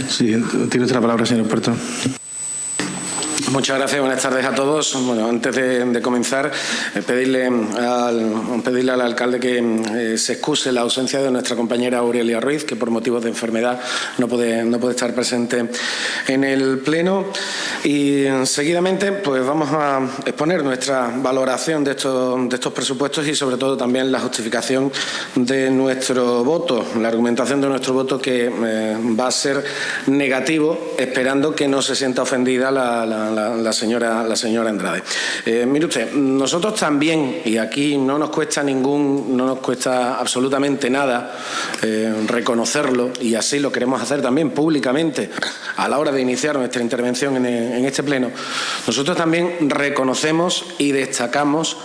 Sí, tiene usted la palabra, señor experto. Muchas gracias, buenas tardes a todos. Bueno, antes de comenzar, pedirle al alcalde que se excuse la ausencia de nuestra compañera Aurelia Ruiz, que por motivos de enfermedad no puede estar presente en el Pleno. Y seguidamente pues vamos a exponer nuestra valoración de estos presupuestos y sobre todo también la justificación de nuestro voto, la argumentación de nuestro voto, que va a ser negativo, esperando que no se sienta ofendida la señora Andrade. Mire usted, nosotros también, y aquí no nos cuesta absolutamente nada reconocerlo, y así lo queremos hacer también públicamente a la hora de iniciar nuestra intervención en este Pleno, nosotros también reconocemos y destacamos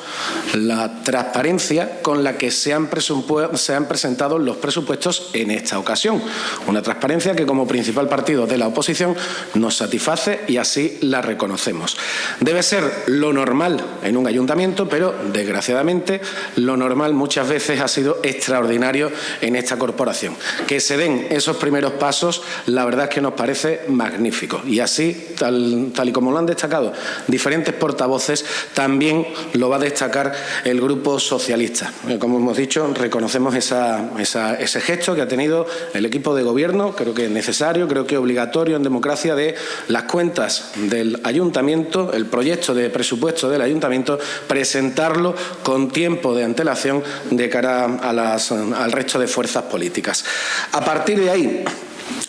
la transparencia con la que se han presentado los presupuestos en esta ocasión. Una transparencia que como principal partido de la oposición nos satisface y así la reconocemos. Debe ser lo normal en un ayuntamiento, pero desgraciadamente lo normal muchas veces ha sido extraordinario en esta corporación. Que se den esos primeros pasos, la verdad es que nos parece magnífico. Y así, tal y como lo han destacado diferentes portavoces, también lo va a destacar el Grupo Socialista. Como hemos dicho, reconocemos ese gesto que ha tenido el equipo de gobierno, creo que es necesario, creo que es obligatorio en democracia, de las cuentas del ayuntamiento, el proyecto de presupuesto del ayuntamiento, presentarlo con tiempo de antelación de cara al resto de fuerzas políticas. A partir de ahí,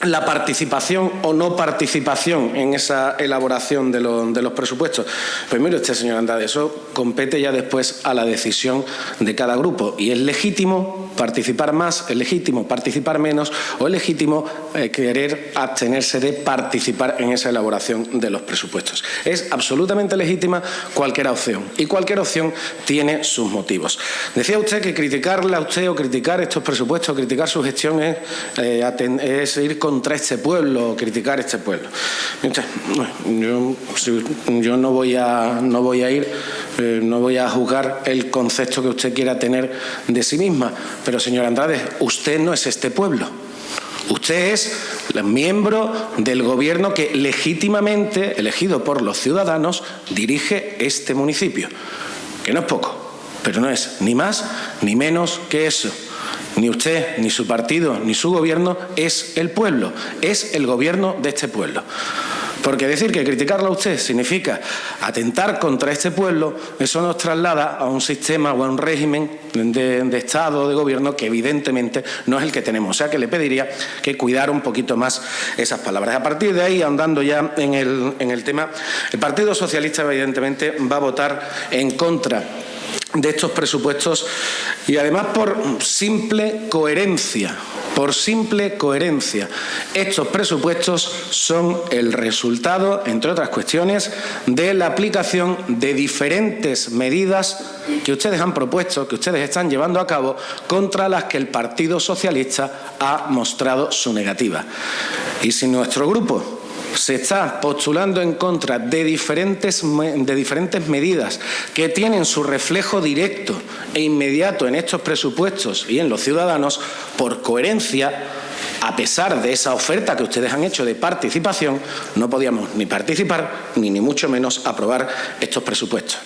la participación o no participación en esa elaboración de los presupuestos. Pues mire usted, señor Andrade, eso compete ya después a la decisión de cada grupo. Y es legítimo participar más, es legítimo participar menos, o es legítimo querer abstenerse de participar en esa elaboración de los presupuestos. Es absolutamente legítima cualquier opción, y cualquier opción tiene sus motivos. Decía usted que criticarla a usted o criticar estos presupuestos, criticar su gestión es ir contra este pueblo, criticar este pueblo. Yo no voy a juzgar el concepto que usted quiera tener de sí misma, pero señor Andrade, usted no es este pueblo. Usted es el miembro del gobierno que legítimamente, elegido por los ciudadanos, dirige este municipio. Que no es poco, pero no es ni más ni menos que eso. Ni usted, ni su partido, ni su gobierno es el pueblo, es el gobierno de este pueblo. Porque decir que criticarlo a usted significa atentar contra este pueblo, eso nos traslada a un sistema o a un régimen de Estado, de gobierno, que evidentemente no es el que tenemos. O sea que le pediría que cuidara un poquito más esas palabras. A partir de ahí, andando ya en el tema, el Partido Socialista evidentemente va a votar en contra de estos presupuestos, y además por simple coherencia. Estos presupuestos son el resultado, entre otras cuestiones, de la aplicación de diferentes medidas que ustedes han propuesto, que ustedes están llevando a cabo, contra las que el Partido Socialista ha mostrado su negativa. Y si nuestro grupo se está postulando en contra de diferentes medidas que tienen su reflejo directo e inmediato en estos presupuestos y en los ciudadanos, por coherencia, a pesar de esa oferta que ustedes han hecho de participación, no podíamos ni participar ni mucho menos aprobar estos presupuestos.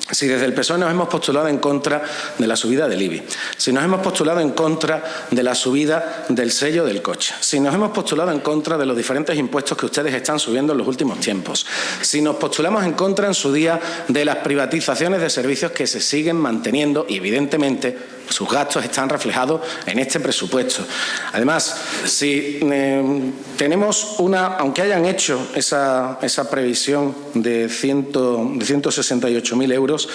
Si desde el PSOE nos hemos postulado en contra de la subida del IBI, si nos hemos postulado en contra de la subida del sello del coche, si nos hemos postulado en contra de los diferentes impuestos que ustedes están subiendo en los últimos tiempos, si nos postulamos en contra en su día de las privatizaciones de servicios que se siguen manteniendo, y evidentemente sus gastos están reflejados en este presupuesto. Además, si tenemos aunque hayan hecho esa previsión de 168.000 euros,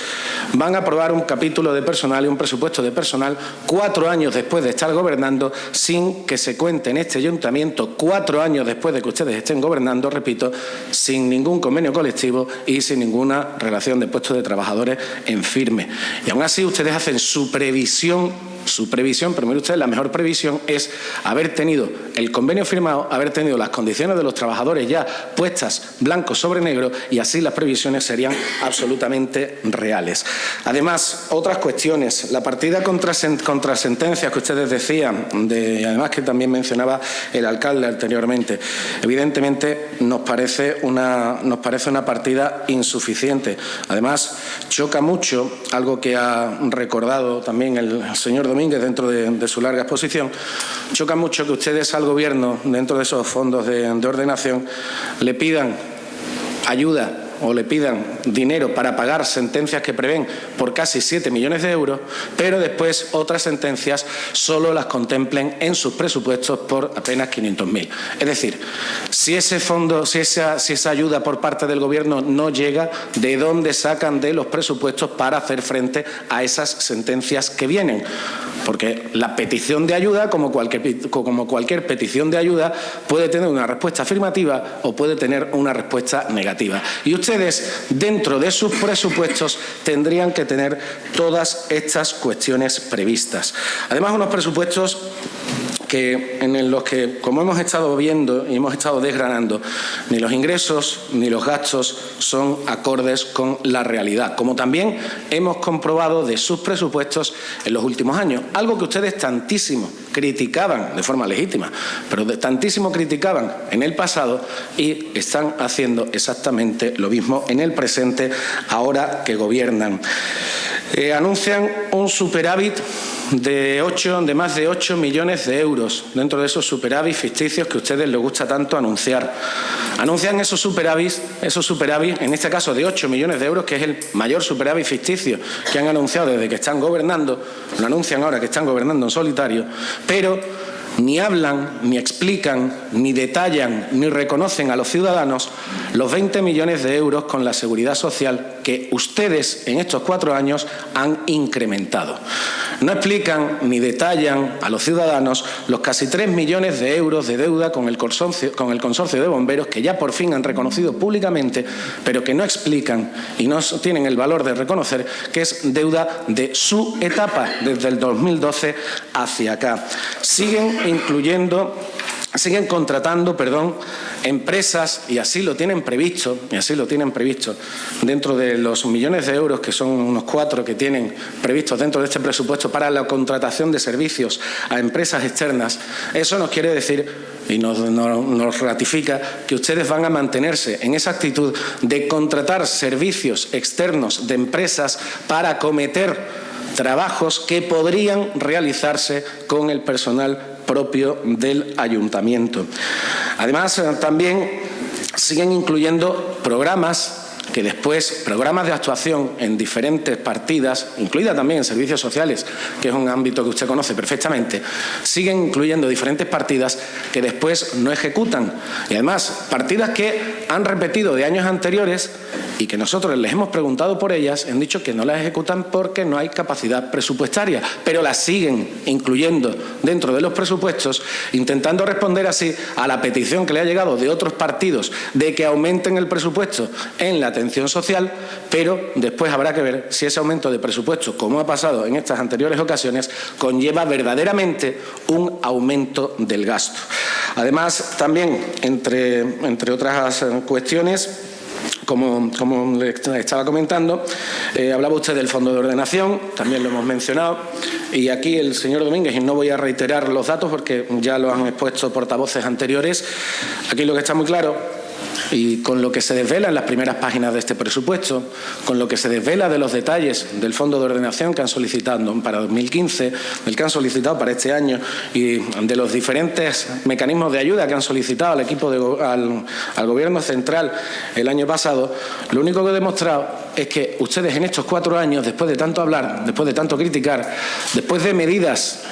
van a aprobar un capítulo de personal y un presupuesto de personal 4 años después de estar gobernando, sin que se cuente en este ayuntamiento, 4 años después de que ustedes estén gobernando, repito, sin ningún convenio colectivo y sin ninguna relación de puestos de trabajadores en firme. Y aún así ustedes hacen su previsión su previsión, pero mire usted, la mejor previsión es haber tenido el convenio firmado, haber tenido las condiciones de los trabajadores ya puestas blanco sobre negro, y así las previsiones serían absolutamente reales. Además, otras cuestiones, la partida contra sentencias que ustedes decían, además que también mencionaba el alcalde anteriormente, evidentemente nos parece una partida insuficiente. Además, choca mucho algo que ha recordado también el señor Domínguez dentro de su larga exposición. Choca mucho que ustedes al Gobierno, dentro de esos fondos de ordenación, le pidan ayuda o le pidan dinero para pagar sentencias que prevén por casi 7 millones de euros, pero después otras sentencias solo las contemplen en sus presupuestos por apenas 500.000. Es decir, si ese fondo, si esa ayuda por parte del Gobierno no llega, ¿de dónde sacan de los presupuestos para hacer frente a esas sentencias que vienen? Porque la petición de ayuda, como cualquier petición de ayuda, puede tener una respuesta afirmativa o puede tener una respuesta negativa. Y ustedes, dentro de sus presupuestos, tendrían que tener todas estas cuestiones previstas. Además, unos presupuestos en los que, como hemos estado viendo y hemos estado desgranando, ni los ingresos ni los gastos son acordes con la realidad, como también hemos comprobado de sus presupuestos en los últimos años. Algo que ustedes tantísimo criticaban, de forma legítima, pero tantísimo criticaban en el pasado, y están haciendo exactamente lo mismo en el presente, ahora que gobiernan. Anuncian un superávit de más de 8 millones de euros, dentro de esos superávit ficticios que a ustedes les gusta tanto anunciar. Anuncian esos superávit, en este caso de 8 millones de euros, que es el mayor superávit ficticio que han anunciado desde que están gobernando, lo anuncian ahora que están gobernando en solitario, pero ni hablan, ni explican, ni detallan, ni reconocen a los ciudadanos los 20 millones de euros con la seguridad social que ustedes en estos 4 años han incrementado. No explican ni detallan a los ciudadanos los casi 3 millones de euros de deuda con el consorcio de bomberos, que ya por fin han reconocido públicamente, pero que no explican y no tienen el valor de reconocer que es deuda de su etapa, desde el 2012 hacia acá. Siguen contratando, empresas, y así lo tienen previsto, dentro de los millones de euros, que son unos 4 que tienen previstos dentro de este presupuesto para la contratación de servicios a empresas externas. Eso nos quiere decir y nos ratifica que ustedes van a mantenerse en esa actitud de contratar servicios externos de empresas para acometer trabajos que podrían realizarse con el personal propio del ayuntamiento. Además, también siguen incluyendo programas de actuación en diferentes partidas, incluida también en servicios sociales, que es un ámbito que usted conoce perfectamente. Siguen incluyendo diferentes partidas que después no ejecutan, y además partidas que han repetido de años anteriores y que nosotros les hemos preguntado por ellas, han dicho que no las ejecutan porque no hay capacidad presupuestaria, pero las siguen incluyendo dentro de los presupuestos, intentando responder así a la petición que le ha llegado de otros partidos de que aumenten el presupuesto en la atención social, pero después habrá que ver si ese aumento de presupuesto, como ha pasado en estas anteriores ocasiones, conlleva verdaderamente un aumento del gasto. Además, también, entre otras cuestiones, como le estaba comentando, hablaba usted del fondo de ordenación, también lo hemos mencionado, y aquí el señor Domínguez, y no voy a reiterar los datos porque ya lo han expuesto portavoces anteriores, aquí lo que está muy claro, y con lo que se desvela en las primeras páginas de este presupuesto, con lo que se desvela de los detalles del fondo de ordenación que han solicitado para 2015, del que han solicitado para este año, y de los diferentes mecanismos de ayuda que han solicitado al equipo al Gobierno central el año pasado, lo único que he demostrado es que ustedes en estos 4 años, después de tanto hablar, después de tanto criticar, después de medidas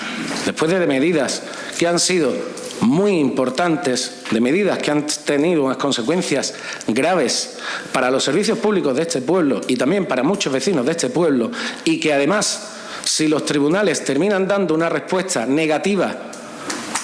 que han sido muy importantes, de medidas que han tenido unas consecuencias graves para los servicios públicos de este pueblo y también para muchos vecinos de este pueblo, y que además, si los tribunales terminan dando una respuesta negativa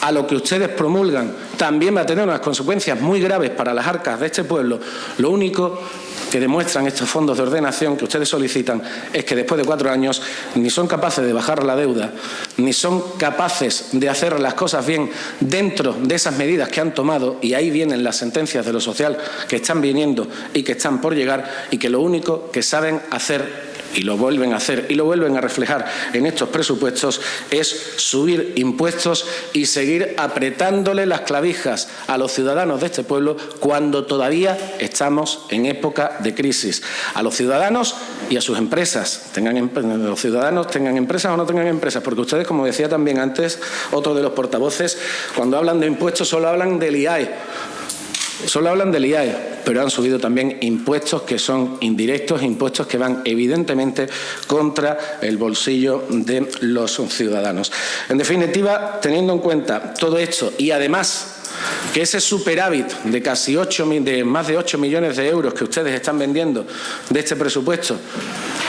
a lo que ustedes promulgan también va a tener unas consecuencias muy graves para las arcas de este pueblo, lo único que demuestran estos fondos de ordenación que ustedes solicitan es que después de 4 años ni son capaces de bajar la deuda, ni son capaces de hacer las cosas bien dentro de esas medidas que han tomado, y ahí vienen las sentencias de lo social que están viniendo y que están por llegar, y que lo único que saben hacer, y lo vuelven a hacer y lo vuelven a reflejar en estos presupuestos, es subir impuestos y seguir apretándole las clavijas a los ciudadanos de este pueblo cuando todavía estamos en época de crisis. A los ciudadanos y a sus empresas, los ciudadanos tengan empresas o no tengan empresas, porque ustedes, como decía también antes otro de los portavoces, cuando hablan de impuestos solo hablan del IAE. Solo hablan del IAE, pero han subido también impuestos que son indirectos, impuestos que van evidentemente contra el bolsillo de los ciudadanos. En definitiva, teniendo en cuenta todo esto y además que ese superávit de más de 8 millones de euros que ustedes están vendiendo de este presupuesto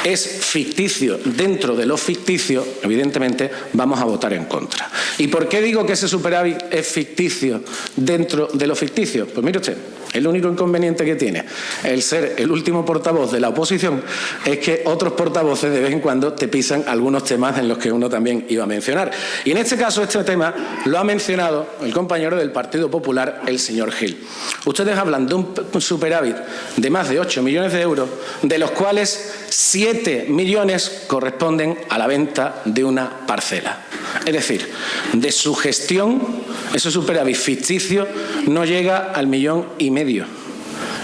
es ficticio dentro de lo ficticio, evidentemente vamos a votar en contra. ¿Y por qué digo que ese superávit es ficticio dentro de lo ficticio? Pues mire usted, el único inconveniente que tiene el ser el último portavoz de la oposición es que otros portavoces de vez en cuando te pisan algunos temas en los que uno también iba a mencionar. Y en este caso, este tema lo ha mencionado el compañero del Partido Popular, el señor Gil. Ustedes hablan de un superávit de más de 8 millones de euros, de los cuales 7 millones corresponden a la venta de una parcela. Es decir, de su gestión, ese superávit ficticio no llega al 1,5 millones.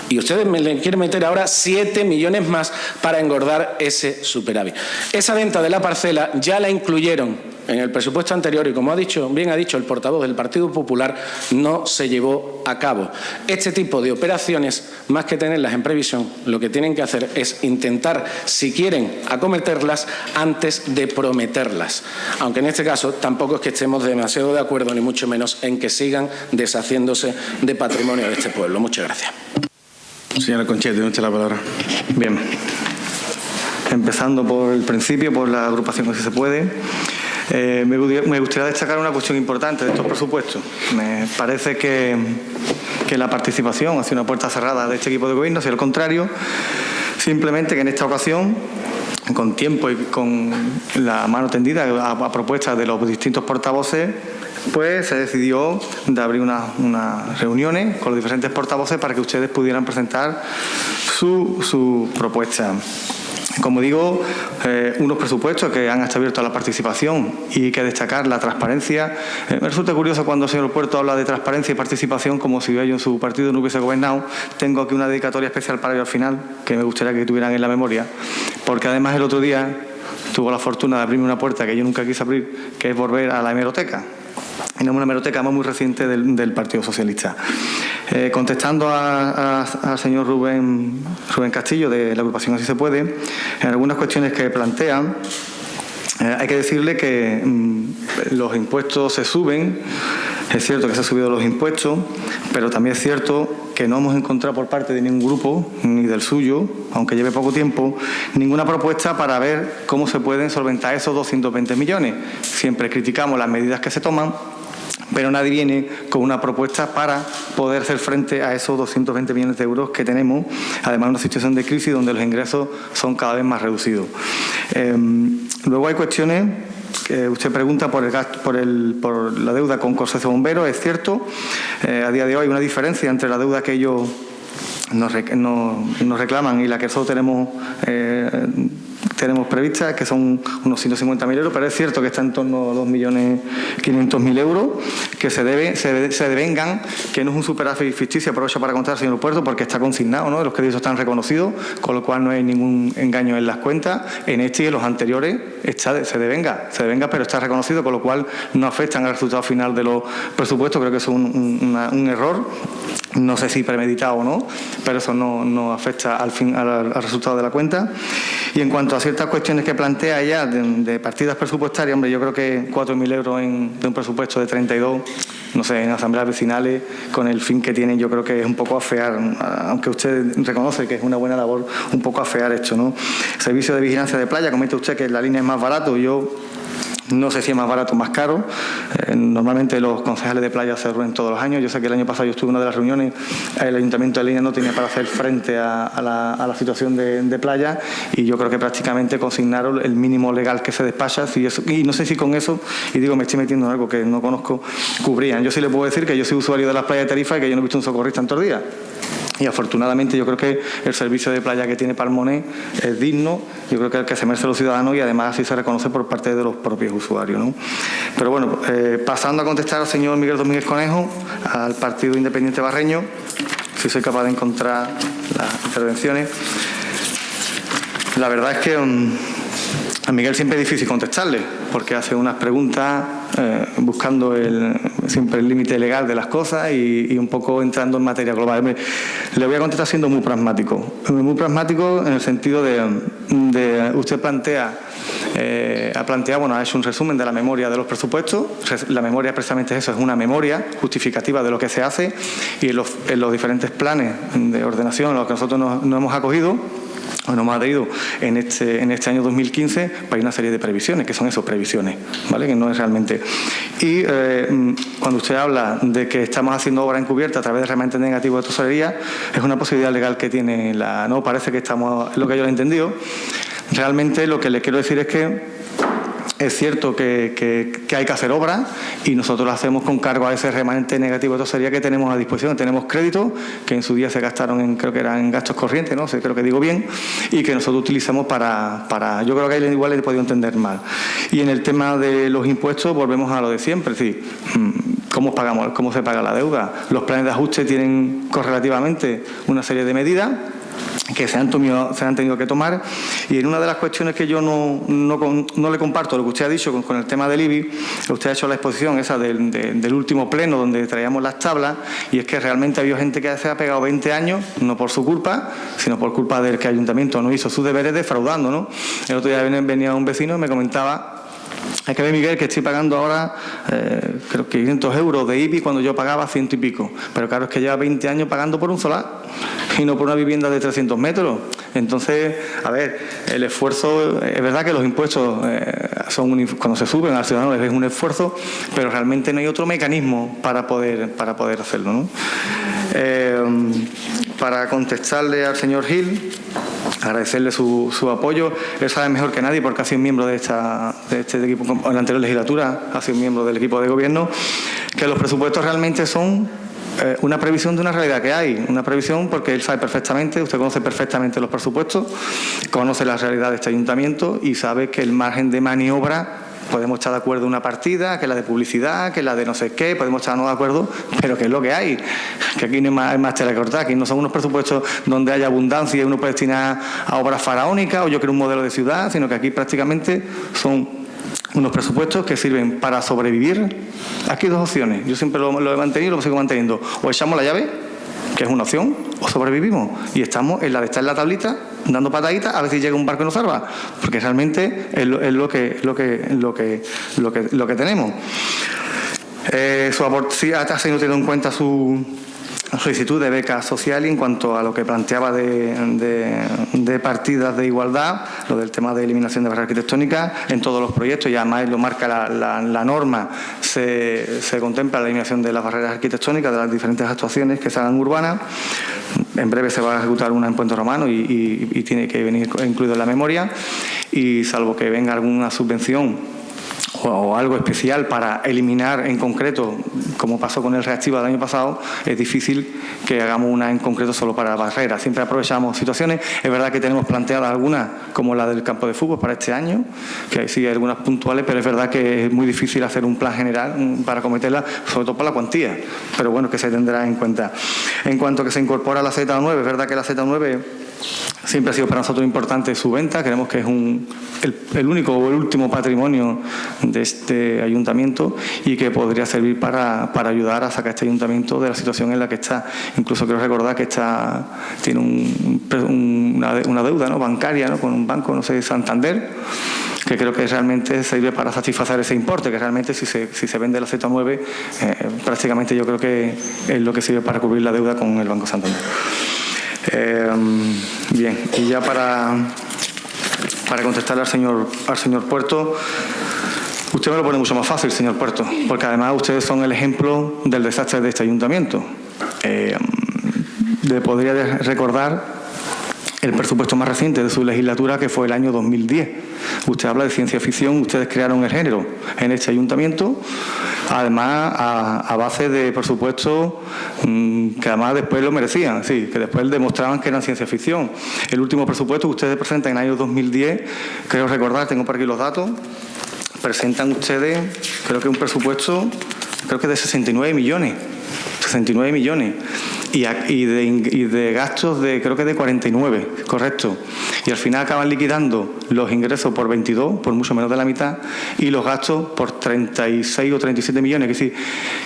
Y ustedes le quieren meter ahora 7 millones más para engordar ese superávit. Esa venta de la parcela ya la incluyeron en el presupuesto anterior y, como bien ha dicho el portavoz del Partido Popular, no se llevó a cabo. Este tipo de operaciones, más que tenerlas en previsión, lo que tienen que hacer es intentar, si quieren, acometerlas antes de prometerlas. Aunque en este caso tampoco es que estemos demasiado de acuerdo, ni mucho menos en que sigan deshaciéndose de patrimonio de este pueblo. Muchas gracias. Señora Conchete, tiene usted la palabra. Bien. Empezando por el principio, por la agrupación que sí se puede. Me gustaría destacar una cuestión importante de estos presupuestos. Me parece que la participación hacia una puerta cerrada de este equipo de gobierno, hacia el contrario, simplemente que en esta ocasión, con tiempo y con la mano tendida a propuestas de los distintos portavoces, pues se decidió de abrir unas reuniones con los diferentes portavoces para que ustedes pudieran presentar su propuesta. Como digo, unos presupuestos que han estado abiertos a la participación y que destacar la transparencia. Me resulta curioso cuando el señor Puerto habla de transparencia y participación como si ellos en su partido no hubiese gobernado. Tengo aquí una dedicatoria especial para ellos al final que me gustaría que tuvieran en la memoria, porque además el otro día tuvo la fortuna de abrirme una puerta que yo nunca quise abrir, que es volver a la hemeroteca. En una hemeroteca muy reciente del Partido Socialista. Contestando al señor Rubén Castillo, de la agrupación Así se puede, en algunas cuestiones que plantean, hay que decirle que los impuestos se suben. Es cierto que se han subido los impuestos, pero también es cierto que no hemos encontrado por parte de ningún grupo, ni del suyo, aunque lleve poco tiempo, ninguna propuesta para ver cómo se pueden solventar esos 220 millones. Siempre criticamos las medidas que se toman, pero nadie viene con una propuesta para poder hacer frente a esos 220 millones de euros que tenemos, además en una situación de crisis donde los ingresos son cada vez más reducidos. Luego hay cuestiones que usted pregunta por la deuda con Consorcio Bomberos. Es cierto, a día de hoy hay una diferencia entre la deuda que ellos nos reclaman y la que nosotros tenemos prevista, que son unos 150.000 euros, pero es cierto que está en torno a 2.500.000 euros que se devengan, que no es un superávit ficticio, aprovecho para contar, señor Puerto, porque está consignado, ¿no? Los créditos están reconocidos, con lo cual no hay ningún engaño en las cuentas. En este y en los anteriores se devenga, pero está reconocido, con lo cual no afectan al resultado final de los presupuestos. Creo que es un error, no sé si premeditado o no, pero eso no afecta al resultado de la cuenta. Y en cuanto a ciertas cuestiones que plantea ella de partidas presupuestarias, hombre, yo creo que 4.000 euros de un presupuesto de 32, no sé, en asambleas vecinales, con el fin que tienen, yo creo que es un poco afear, aunque usted reconoce que es una buena labor, un poco afear esto, ¿no? Servicio de vigilancia de playa, comenta usted que la línea es más barato. Yo No sé si es más barato o más caro. Normalmente los concejales de playa se reúnen todos los años. Yo sé que el año pasado yo estuve en una de las reuniones, el Ayuntamiento de Línea no tenía para hacer frente a la situación de playa, y yo creo que prácticamente consignaron el mínimo legal que se despacha, y no sé si con eso, y digo, me estoy metiendo en algo que no conozco, cubrían. Yo sí le puedo decir que yo soy usuario de las playas de Tarifa y que yo no he visto un socorrista en todos los días. Y afortunadamente yo creo que el servicio de playa que tiene Palmonet es digno, yo creo que es el que se merece a los ciudadanos, y además así se reconoce por parte de los propios usuarios, ¿no? Pero bueno, pasando a contestar al señor Miguel Domínguez Conejo, al Partido Independiente Barreño, si soy capaz de encontrar las intervenciones. La verdad es que a Miguel siempre es difícil contestarle, porque hace unas preguntas buscando siempre el límite legal de las cosas y un poco entrando en materia global. Le voy a contestar siendo muy pragmático en el sentido de usted ha hecho un resumen de la memoria de los presupuestos. La memoria precisamente es eso, es una memoria justificativa de lo que se hace, y en los diferentes planes de ordenación a los que nosotros nos hemos acogido, nos hemos adherido en este año 2015, pues hay una serie de previsiones, que son eso, previsiones, ¿vale? Que no es realmente. Y cuando usted habla de que estamos haciendo obra encubierta a través de remanentes negativos de tesorería, es una posibilidad legal que tiene no parece que estamos, es lo que yo he entendido. Realmente lo que le quiero decir es que es cierto que hay que hacer obras, y nosotros lo hacemos con cargo a ese remanente negativo de tesorería que tenemos a disposición. Tenemos créditos que en su día se gastaron creo que eran gastos corrientes, ¿no? Creo que digo bien, y que nosotros utilizamos para yo creo que ahí igual le he podido entender mal. Y en el tema de los impuestos volvemos a lo de siempre, es decir, ¿cómo se paga la deuda? Los planes de ajuste tienen correlativamente una serie de medidas que se han tenido que tomar, y en una de las cuestiones que yo no le comparto lo que usted ha dicho con el tema del IBI, usted ha hecho la exposición esa del último pleno donde traíamos las tablas, y es que realmente había gente que se ha pegado 20 años, no por su culpa, sino por culpa del que el Ayuntamiento no hizo sus deberes, defraudando, ¿no? El otro día venía un vecino y me comentaba: hay que ver, Miguel, que estoy pagando ahora creo que 500 euros de IBI cuando yo pagaba 100 y pico. Pero claro, es que lleva 20 años pagando por un solar y no por una vivienda de 300 metros. Entonces, a ver, el esfuerzo, es verdad que los impuestos cuando se suben al ciudadano es un esfuerzo, pero realmente no hay otro mecanismo para poder hacerlo, ¿no? Para contestarle al señor Gil, agradecerle su apoyo. Él sabe mejor que nadie, porque ha sido miembro de este equipo en la anterior legislatura, ha sido miembro del equipo de gobierno, que los presupuestos realmente son una previsión de una realidad que hay, una previsión porque él sabe perfectamente, usted conoce perfectamente los presupuestos, conoce la realidad de este ayuntamiento y sabe que el margen de maniobra, podemos estar de acuerdo en una partida, que es la de publicidad, que es la de no sé qué, podemos estar no de acuerdo, pero que es lo que hay, que aquí no hay más tela que cortar, aquí no son unos presupuestos donde haya abundancia y uno puede destinar a obras faraónicas o yo quiero un modelo de ciudad, sino que aquí prácticamente son unos presupuestos que sirven para sobrevivir. Aquí hay dos opciones, yo siempre lo he mantenido y lo sigo manteniendo: o echamos la llave, que es una opción, o sobrevivimos, y estamos en la de estar en la tablita dando pataditas a ver si llega un barco y nos salva, porque realmente es lo que tenemos. Sí, ha tenido en cuenta su solicitud de beca social, y en cuanto a lo que planteaba de partidas de igualdad, lo del tema de eliminación de barreras arquitectónicas en todos los proyectos, y además lo marca la norma, se contempla la eliminación de las barreras arquitectónicas de las diferentes actuaciones que se hagan urbanas. En breve se va a ejecutar una en Puente Romano y tiene que venir incluido en la memoria, y salvo que venga alguna subvención o algo especial para eliminar en concreto, como pasó con el Reactiva del año pasado, es difícil que hagamos una en concreto solo para barreras. Siempre aprovechamos situaciones. Es verdad que tenemos planteadas algunas, como la del campo de fútbol para este año, que sí hay algunas puntuales, pero es verdad que es muy difícil hacer un plan general para acometerla, sobre todo por la cuantía, pero bueno, que se tendrá en cuenta. En cuanto a que se incorpora la Z9, es verdad que la Z9 siempre ha sido para nosotros importante su venta. Creemos que es el único o el último patrimonio de este ayuntamiento y que podría servir para ayudar a sacar a este ayuntamiento de la situación en la que está. Incluso quiero recordar que tiene una deuda, ¿no?, bancaria, ¿no?, con un banco, no sé, Santander, que creo que realmente sirve para satisfacer ese importe, que realmente si se vende la Z9, prácticamente yo creo que es lo que sirve para cubrir la deuda con el Banco Santander. Bien, y ya para contestarle al señor Puerto, Usted me lo pone mucho más fácil, señor Puerto, porque además ustedes son el ejemplo del desastre de este ayuntamiento. Le podría recordar el presupuesto más reciente de su legislatura, que fue el año 2010. Usted habla de ciencia ficción, ustedes crearon el género en este ayuntamiento, además a base de presupuestos que además después lo merecían, sí, que después demostraban que eran ciencia ficción. El último presupuesto que ustedes presentan en el año 2010, creo recordar, tengo por aquí los datos, presentan ustedes, creo que un presupuesto, creo que de 69 millones. 69 millones. Y de gastos de, creo que de 49, correcto. Y al final acaban liquidando los ingresos por 22, por mucho menos de la mitad, y los gastos por 36 o 37 millones, que sí,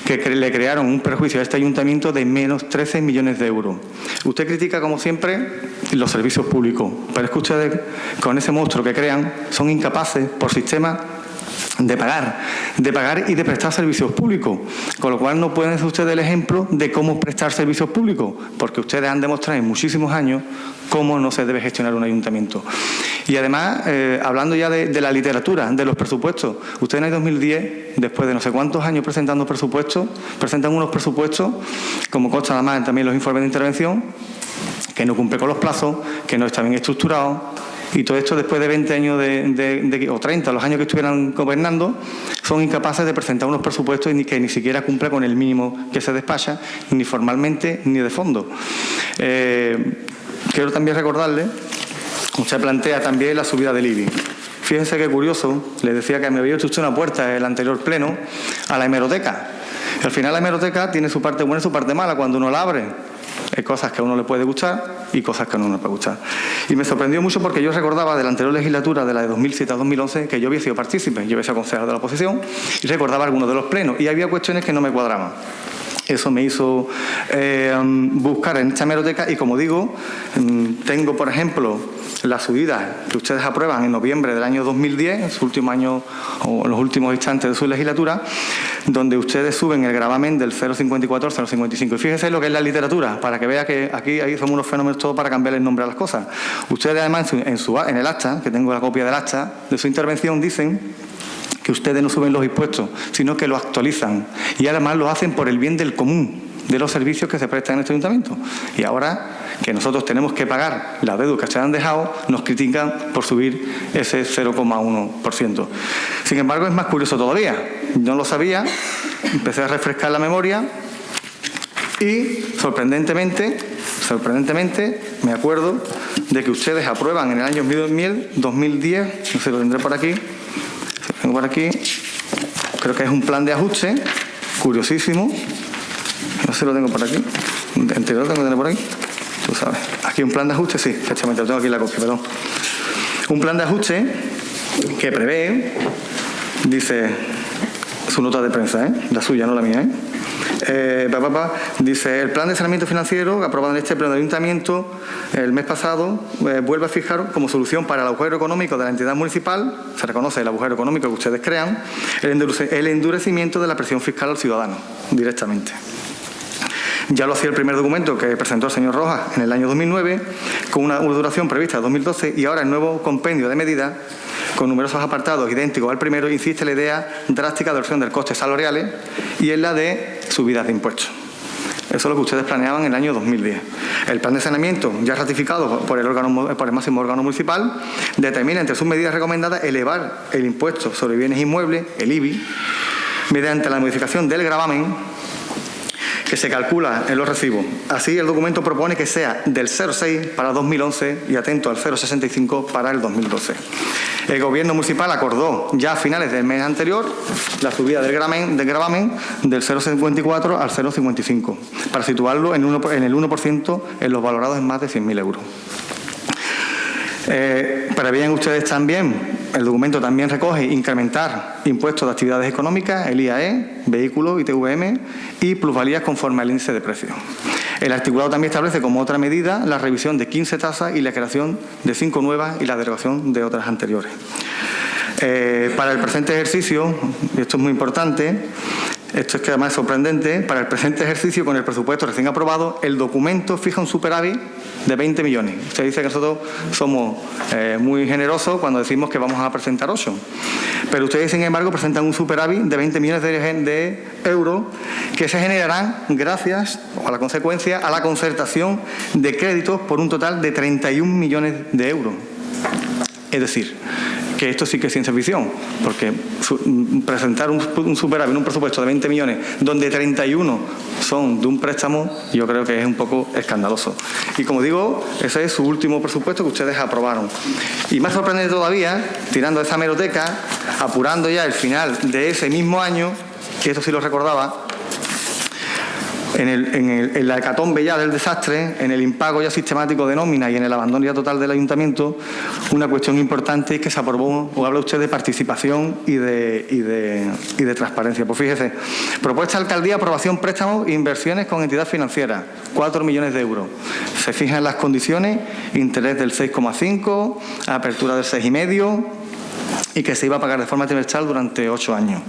que le crearon un perjuicio a este ayuntamiento de menos 13 millones de euros. Usted critica, como siempre, los servicios públicos, pero es que ustedes, con ese monstruo que crean, son incapaces, por sistema, de pagar y de prestar servicios públicos, con lo cual no pueden ser ustedes el ejemplo de cómo prestar servicios públicos, porque ustedes han demostrado en muchísimos años cómo no se debe gestionar un ayuntamiento. Y además, hablando ya de la literatura, de los presupuestos, ustedes en el 2010, después de no sé cuántos años presentando presupuestos, presentan unos presupuestos, como consta además también los informes de intervención, que no cumplen con los plazos, que no están bien estructurados. Y todo esto después de 20 años o 30, los años que estuvieran gobernando, son incapaces de presentar unos presupuestos que ni siquiera cumplen con el mínimo que se despacha, ni formalmente ni de fondo. Quiero también recordarle, usted plantea también la subida del IBI. Fíjense qué curioso, le decía que me había hecho usted una puerta en el anterior pleno a la hemeroteca. Y al final la hemeroteca tiene su parte buena y su parte mala cuando uno la abre. Hay cosas que a uno le puede gustar y cosas que a uno no le puede gustar. Y me sorprendió mucho porque yo recordaba de la anterior legislatura, de la de 2007 a 2011, que yo había sido partícipe, yo había sido concejal de la oposición, y recordaba algunos de los plenos, y había cuestiones que no me cuadraban. Eso me hizo buscar en esta hemeroteca y, como digo, tengo, por ejemplo, la subida que ustedes aprueban en noviembre del año 2010, en su último año o en los últimos instantes de su legislatura, donde ustedes suben el gravamen del 0,54 al 0,55. Y fíjense lo que es la literatura, para que vea que aquí somos unos fenómenos todos para cambiar el nombre a las cosas. Ustedes además en el acta, que tengo la copia del acta de su intervención, dicen que ustedes no suben los impuestos, sino que lo actualizan. Y además lo hacen por el bien del común, de los servicios que se prestan en este ayuntamiento. Y ahora que nosotros tenemos que pagar la deuda que se han dejado, nos critican por subir ese 0,1%. Sin embargo, es más curioso todavía. No lo sabía, empecé a refrescar la memoria y, sorprendentemente, me acuerdo de que ustedes aprueban en el año 2010, no sé, lo tendré por aquí, tengo por aquí, creo que es un plan de ajuste, curiosísimo, no sé, lo tengo por aquí, entero lo tengo que tener por aquí, tú sabes, aquí un plan de ajuste, sí, efectivamente, lo tengo aquí en la copia, perdón. Un plan de ajuste que prevé, dice, su nota de prensa, la suya, no la mía, dice, el plan de saneamiento financiero aprobado en este pleno de ayuntamiento el mes pasado vuelve a fijar como solución para el agujero económico de la entidad municipal, se reconoce el agujero económico que ustedes crean, el endurecimiento de la presión fiscal al ciudadano directamente. Ya lo hacía el primer documento que presentó el señor Rojas en el año 2009, con una duración prevista en 2012, y ahora el nuevo compendio de medidas, con numerosos apartados idénticos al primero, insiste en la idea drástica de reducción de costes salariales y en la de subidas de impuestos. Eso es lo que ustedes planeaban en el año 2010. El plan de saneamiento, ya ratificado por el máximo órgano municipal, determina entre sus medidas recomendadas elevar el impuesto sobre bienes inmuebles, el IBI, mediante la modificación del gravamen que se calcula en los recibos. Así, el documento propone que sea del 0,6 para 2011 y, atento, al 0,65 para el 2012. El Gobierno municipal acordó ya a finales del mes anterior la subida del gravamen del 0,54 al 0,55 para situarlo en el 1% en los valorados en más de 100.000 euros. Preveían ustedes también, el documento también recoge incrementar impuestos de actividades económicas, el IAE, vehículos, ITVM y plusvalías conforme al índice de precios. El articulado también establece como otra medida la revisión de 15 tasas y la creación de 5 nuevas y la derogación de otras anteriores. Para el presente ejercicio, y esto es muy importante, esto es que además es sorprendente, para el presente ejercicio, con el presupuesto recién aprobado, el documento fija un superávit de 20 millones. Usted dice que nosotros somos muy generosos cuando decimos que vamos a presentar 8. Pero ustedes, sin embargo, presentan un superávit de 20 millones de euros que se generarán gracias, o a la consecuencia, a la concertación de créditos por un total de 31 millones de euros. Es decir, que esto sí que es ciencia ficción, porque presentar un superávit en un presupuesto de 20 millones, donde 31 son de un préstamo, yo creo que es un poco escandaloso. Y como digo, ese es su último presupuesto que ustedes aprobaron. Y más sorprendente todavía, tirando esa hemeroteca, apurando ya el final de ese mismo año, que esto sí lo recordaba, en la hecatombe ya del desastre, en el impago ya sistemático de nómina y en el abandono ya total del ayuntamiento, una cuestión importante es que se aprobó, o habla usted de participación y de transparencia. Pues fíjese, propuesta de alcaldía, aprobación, préstamos e inversiones con entidad financiera, 4 millones de euros. Se fijan las condiciones, interés del 6,5, apertura del 6,5 y que se iba a pagar de forma trimestral durante 8 años.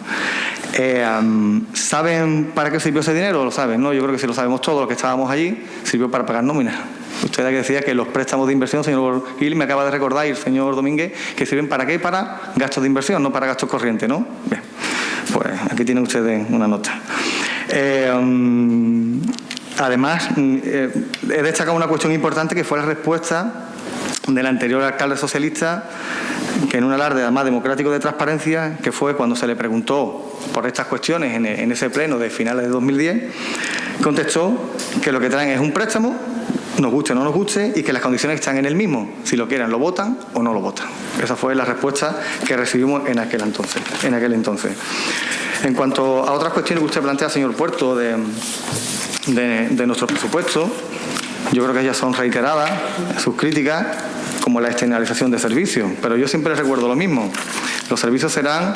¿Saben para qué sirvió ese dinero? ¿Lo saben? No, yo creo que sí lo sabemos todos los que estábamos allí. Sirvió para pagar nóminas. Usted decía que los préstamos de inversión, señor Gil, me acaba de recordar, y el señor Domínguez, que sirven para qué, para gastos de inversión, no para gastos corrientes, ¿no? Bien, pues aquí tienen ustedes una nota. Además, he destacado una cuestión importante que fue la respuesta del anterior alcalde socialista, que en un alarde además democrático de transparencia, que fue cuando se le preguntó por estas cuestiones en ese pleno de finales de 2010, contestó que lo que traen es un préstamo, nos guste o no nos guste, y que las condiciones están en el mismo. Si lo quieren, lo votan o no lo votan. Esa fue la respuesta que recibimos en aquel entonces. En cuanto a otras cuestiones que usted plantea, señor Puerto, de nuestro presupuesto, yo creo que ellas son reiteradas, sus críticas, como la externalización de servicios. Pero yo siempre les recuerdo lo mismo. Los servicios serán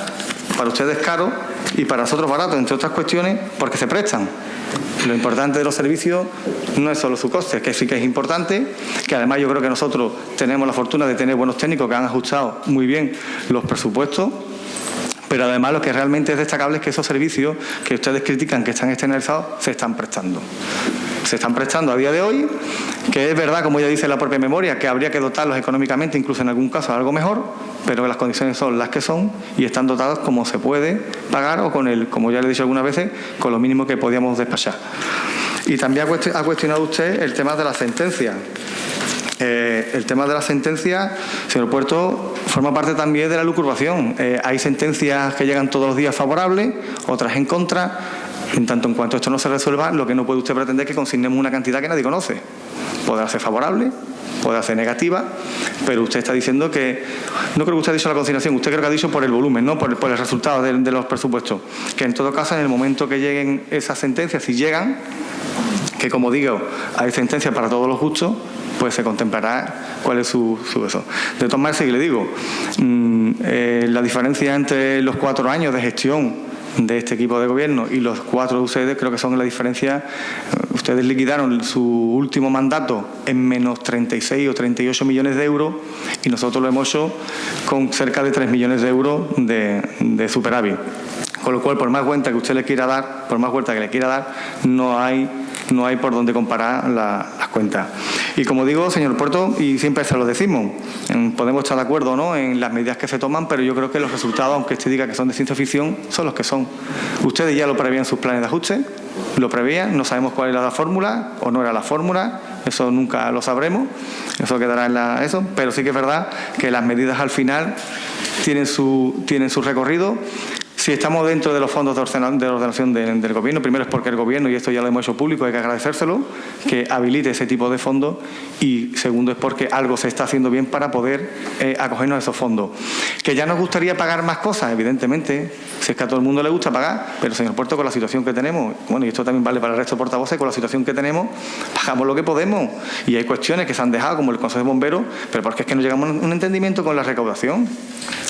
para ustedes caros y para nosotros baratos, entre otras cuestiones, porque se prestan. Lo importante de los servicios no es solo su coste, que sí que es importante, que además yo creo que nosotros tenemos la fortuna de tener buenos técnicos que han ajustado muy bien los presupuestos. Pero además lo que realmente es destacable es que esos servicios que ustedes critican que están externalizados se están prestando. Se están prestando a día de hoy, que es verdad, como ya dice la propia memoria, que habría que dotarlos económicamente, incluso en algún caso algo mejor, pero las condiciones son las que son y están dotados como se puede pagar o con el, como ya le he dicho algunas veces, con lo mínimo que podíamos despachar. Y también ha cuestionado usted el tema de la sentencia. El tema de la sentencia, señor Puerto, forma parte también de la lucubración. Hay sentencias que llegan todos los días favorables, otras en contra. En tanto en cuanto esto no se resuelva, lo que no puede usted pretender es que consignemos una cantidad que nadie conoce. Podrá ser favorable, podrá ser negativa, pero usted está diciendo que, no creo que usted ha dicho la consignación, usted creo que ha dicho por el volumen, no por el resultado de los presupuestos. Que en todo caso, en el momento que lleguen esas sentencias, si llegan, que como digo, hay sentencias para todos los gustos, pues se contemplará cuál es su eso. De todas maneras, sí que le digo, la diferencia entre los 4 años de gestión de este equipo de gobierno y los 4 de ustedes, creo que son la diferencia. Ustedes liquidaron su último mandato en menos 36 o 38 millones de euros y nosotros lo hemos hecho con cerca de 3 millones de euros de superávit. Con lo cual, por más vuelta que usted le quiera dar, no hay por dónde comparar las cuentas. Y como digo, señor Puerto, y siempre se lo decimos, podemos estar de acuerdo, ¿no?, en las medidas que se toman, pero yo creo que los resultados, aunque usted diga que son de ciencia ficción, son los que son. Ustedes ya lo prevían sus planes de ajuste, lo prevían, no sabemos cuál era la fórmula o no era la fórmula, eso nunca lo sabremos, eso quedará en eso, pero sí que es verdad que las medidas al final tienen su recorrido. Si estamos dentro de los fondos de ordenación del gobierno, primero es porque el gobierno, y esto ya lo hemos hecho público, hay que agradecérselo, que habilite ese tipo de fondos, y segundo es porque algo se está haciendo bien para poder acogernos a esos fondos. Que ya nos gustaría pagar más cosas, evidentemente, si es que a todo el mundo le gusta pagar, pero señor Puerto, con la situación que tenemos, bueno, y esto también vale para el resto de portavoces, con la situación que tenemos, pagamos lo que podemos, y hay cuestiones que se han dejado, como el Consejo de Bomberos, pero porque es que no llegamos a un entendimiento con la recaudación.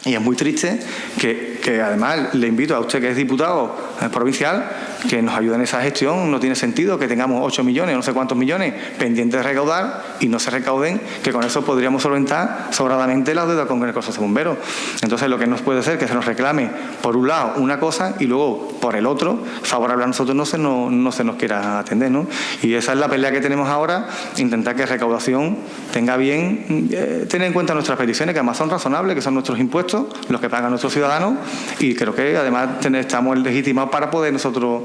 Y es muy triste que además le invito a usted, que es diputado provincial, que nos ayuden en esa gestión. No tiene sentido que tengamos 8 millones, no sé cuántos millones pendientes de recaudar y no se recauden, que con eso podríamos solventar sobradamente la deuda con el Consorcio de Bomberos. Entonces, lo que no puede ser que se nos reclame, por un lado, una cosa y luego, por el otro, favorable a nosotros no se nos quiera atender, ¿no? Y esa es la pelea que tenemos ahora, intentar que recaudación tenga bien, tener en cuenta nuestras peticiones, que además son razonables, que son nuestros impuestos, los que pagan nuestros ciudadanos, y creo que además estamos legitimados para poder nosotros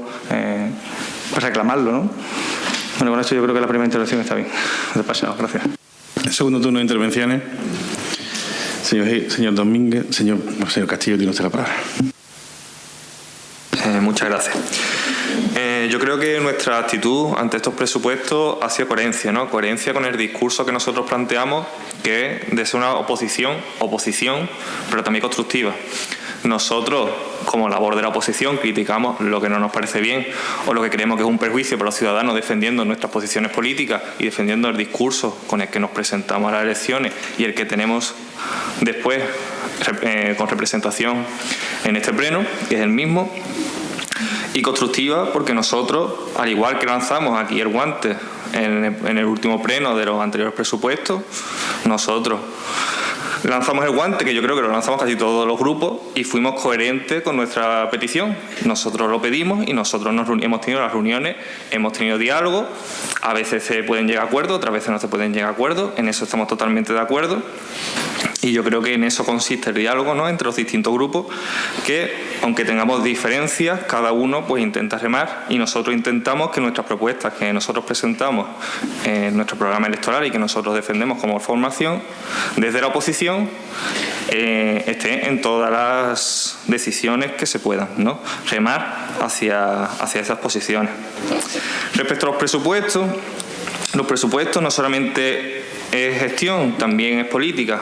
reclamarlo, ¿no? Bueno, con eso yo creo que la primera intervención está bien. Despachado, gracias. El segundo turno de intervenciones. Señor Domínguez, señor Castillo, tiene usted la palabra. Muchas gracias. Yo creo que nuestra actitud ante estos presupuestos ha sido coherencia, ¿no? Coherencia con el discurso que nosotros planteamos, que es de ser una oposición, pero también constructiva. Nosotros, como labor de la oposición, criticamos lo que no nos parece bien o lo que creemos que es un perjuicio para los ciudadanos, defendiendo nuestras posiciones políticas y defendiendo el discurso con el que nos presentamos a las elecciones y el que tenemos después con representación en este pleno, que es el mismo. Y constructiva porque nosotros, al igual que lanzamos aquí el guante en el último pleno de los anteriores presupuestos, nosotros lanzamos el guante, que yo creo que lo lanzamos casi todos los grupos, y fuimos coherentes con nuestra petición. Nosotros lo pedimos y nosotros hemos tenido las reuniones, hemos tenido diálogo, a veces se pueden llegar a acuerdos, otras veces no se pueden llegar a acuerdos, en eso estamos totalmente de acuerdo. Y yo creo que en eso consiste el diálogo, ¿no?, entre los distintos grupos, que aunque tengamos diferencias, cada uno pues intenta remar, y nosotros intentamos que nuestras propuestas que nosotros presentamos en nuestro programa electoral y que nosotros defendemos como formación desde la oposición estén en todas las decisiones que se puedan, ¿no? Remar hacia esas posiciones. Respecto a los presupuestos no solamente es gestión, también es política,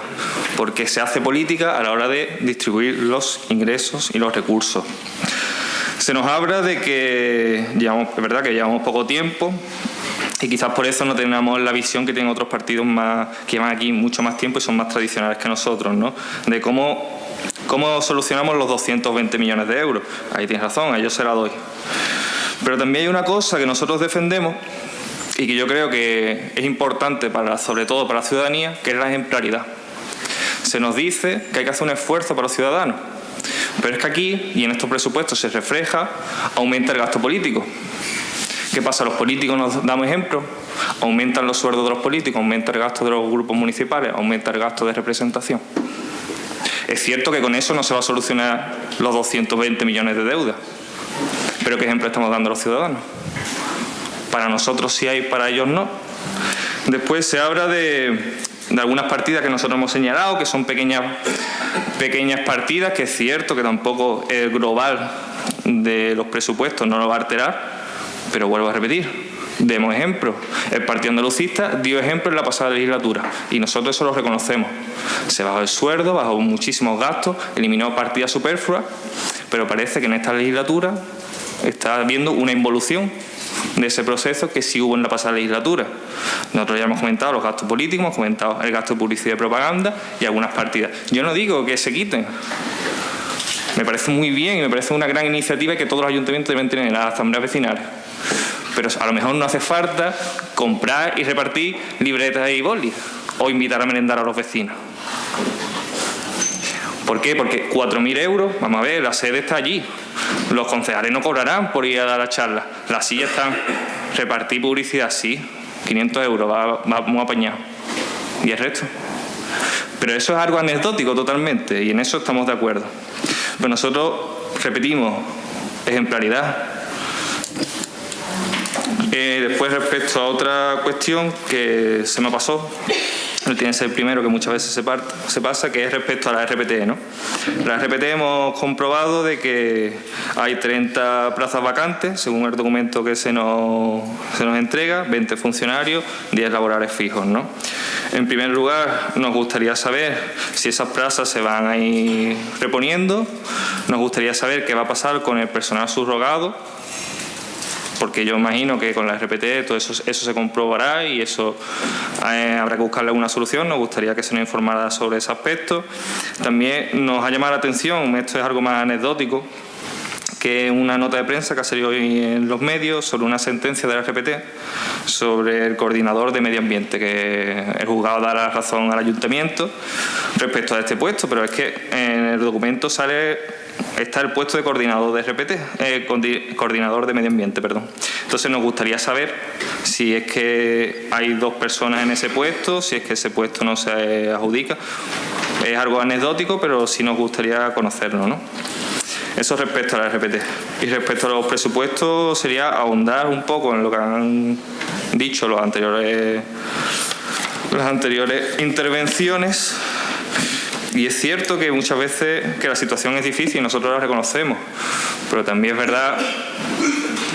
porque se hace política a la hora de distribuir los ingresos y los recursos. Se nos habla de que es verdad que llevamos poco tiempo y quizás por eso no tenemos la visión que tienen otros partidos que llevan aquí mucho más tiempo y son más tradicionales que nosotros, ¿no? De cómo solucionamos los 220 millones de euros. Ahí tienes razón, a ellos se la doy. Pero también hay una cosa que nosotros defendemos y que yo creo que es importante sobre todo para la ciudadanía, que es la ejemplaridad. Se nos dice que hay que hacer un esfuerzo para los ciudadanos, pero es que aquí y en estos presupuestos se refleja, aumenta el gasto político. ¿Qué pasa? Los políticos nos damos ejemplo, aumentan los sueldos de los políticos, aumenta el gasto de los grupos municipales, aumenta el gasto de representación. Es cierto que con eso no se va a solucionar los 220 millones de deuda, pero ¿qué ejemplo estamos dando a los ciudadanos? Para nosotros sí hay, para ellos no. Después se habla de algunas partidas que nosotros hemos señalado, que son pequeñas partidas, que es cierto que tampoco el global de los presupuestos no lo va a alterar, pero vuelvo a repetir, demos ejemplo. El Partido Andalucista dio ejemplo en la pasada legislatura y nosotros eso lo reconocemos. Se bajó el sueldo, bajó muchísimos gastos, eliminó partidas superfluas, pero parece que en esta legislatura está habiendo una involución de ese proceso que sí hubo en la pasada legislatura. Nosotros ya hemos comentado los gastos políticos, hemos comentado el gasto de publicidad y propaganda y algunas partidas. Yo no digo que se quiten. Me parece muy bien y me parece una gran iniciativa y que todos los ayuntamientos deben tener en las asambleas vecinales. Pero a lo mejor no hace falta comprar y repartir libretas y bolis o invitar a merendar a los vecinos. ¿Por qué? Porque 4.000 euros, vamos a ver, la sede está allí. Los concejales no cobrarán por ir a dar la charla. Las sillas están. Repartir publicidad, sí. 500 euros, va muy apañado. ¿Y el resto? Pero eso es algo anecdótico totalmente y en eso estamos de acuerdo. Pero nosotros repetimos, ejemplaridad. Después, respecto a otra cuestión que se me pasó, no tiene que ser el primero, que muchas veces se pasa, que es respecto a la RPT, ¿no? La RPT hemos comprobado de que hay 30 plazas vacantes, según el documento que se nos entrega, 20 funcionarios, 10 laborales fijos, ¿no? En primer lugar, nos gustaría saber si esas plazas se van a ir reponiendo, nos gustaría saber qué va a pasar con el personal subrogado, porque yo imagino que con la RPT todo eso se comprobará y eso habrá que buscarle alguna solución. Nos gustaría que se nos informara sobre ese aspecto. También nos ha llamado la atención, esto es algo más anecdótico, que es una nota de prensa que ha salido hoy en los medios sobre una sentencia de la RPT sobre el coordinador de medio ambiente, que el juzgado da la razón al ayuntamiento respecto a este puesto, pero es que en el documento está el puesto de coordinador de RPT, coordinador de medio ambiente, perdón. Entonces nos gustaría saber si es que hay 2 personas en ese puesto, si es que ese puesto no se adjudica. Es algo anecdótico, pero sí nos gustaría conocerlo, ¿no? Eso respecto a la RPT. Y respecto a los presupuestos sería ahondar un poco en lo que han dicho las anteriores intervenciones. Y es cierto que muchas veces que la situación es difícil y nosotros la reconocemos, pero también es verdad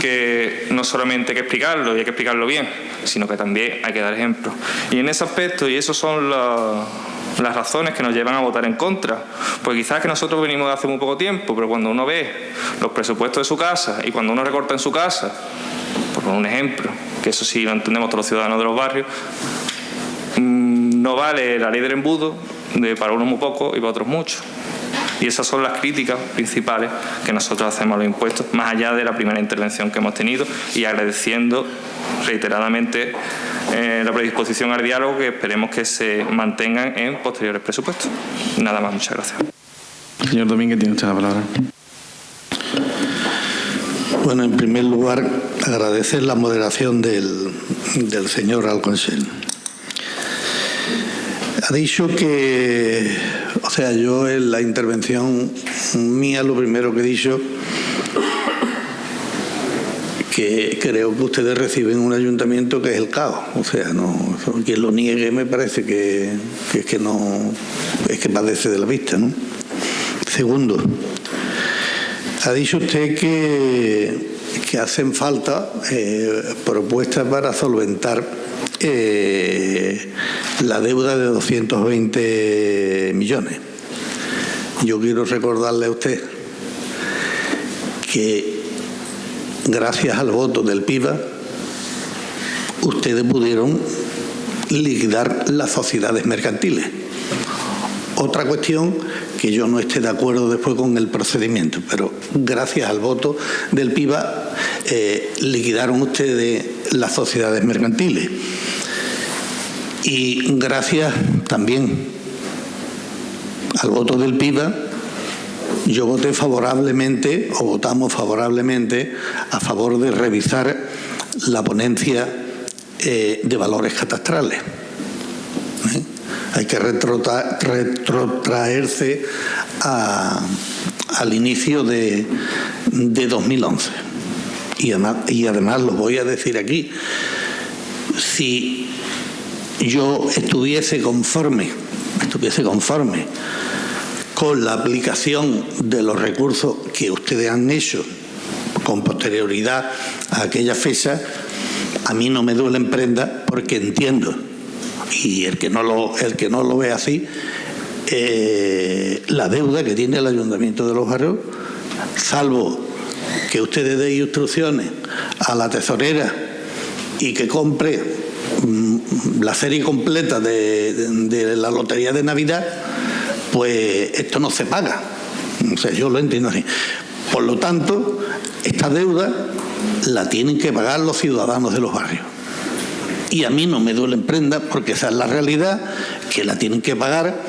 que no solamente hay que explicarlo y hay que explicarlo bien, sino que también hay que dar ejemplos. Y en ese aspecto, y eso son las razones que nos llevan a votar en contra, pues quizás que nosotros venimos de hace muy poco tiempo, pero cuando uno ve los presupuestos de su casa y cuando uno recorta en su casa, por un ejemplo, que eso sí lo entendemos todos los ciudadanos de los barrios, no vale la ley del embudo para unos muy poco y para otros mucho. Y esas son las críticas principales que nosotros hacemos a los impuestos, más allá de la primera intervención que hemos tenido, y agradeciendo reiteradamente la predisposición al diálogo que esperemos que se mantengan en posteriores presupuestos. Nada más, muchas gracias. Señor Domínguez, tiene usted la palabra. Bueno, en primer lugar, agradecer la moderación del señor Alconsell. Ha dicho que, o sea, yo en la intervención mía lo primero que he dicho que creo que ustedes reciben un ayuntamiento que es el caos. O sea, no, quien lo niegue me parece que es que no, es que padece de la vista, ¿no? Segundo, ha dicho usted que hacen falta propuestas para solventar la deuda de 220 millones. Yo quiero recordarle a usted que gracias al voto del PIBA ustedes pudieron liquidar las sociedades mercantiles. Otra cuestión que yo no esté de acuerdo después con el procedimiento, pero gracias al voto del PIBA liquidaron ustedes las sociedades mercantiles. Y gracias también al voto del PIBA, yo voté favorablemente, o votamos favorablemente, a favor de revisar la ponencia de valores catastrales. Hay que retrotraerse al inicio de 2011. Y además lo voy a decir aquí, si yo estuviese conforme con la aplicación de los recursos que ustedes han hecho con posterioridad a aquella fecha, a mí no me duelen prendas porque entiendo, y el que no lo ve así, la deuda que tiene el Ayuntamiento de Los Barrios, salvo que ustedes den instrucciones a la tesorera y que compre la serie completa de la lotería de Navidad, pues esto no se paga. O sea, yo lo entiendo así. Por lo tanto, esta deuda la tienen que pagar los ciudadanos de los barrios. Y a mí no me duelen prendas porque esa es la realidad, que la tienen que pagar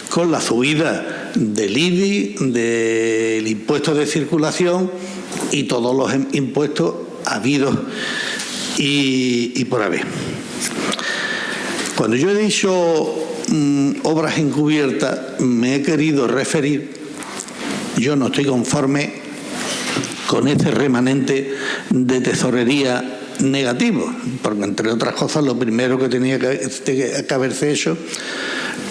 con la subida del IBI, del impuesto de circulación y todos los impuestos habidos y por haber. Cuando yo he dicho obras encubiertas, me he querido referir, yo no estoy conforme con este remanente de tesorería negativo, porque entre otras cosas lo primero que tenía que haberse hecho,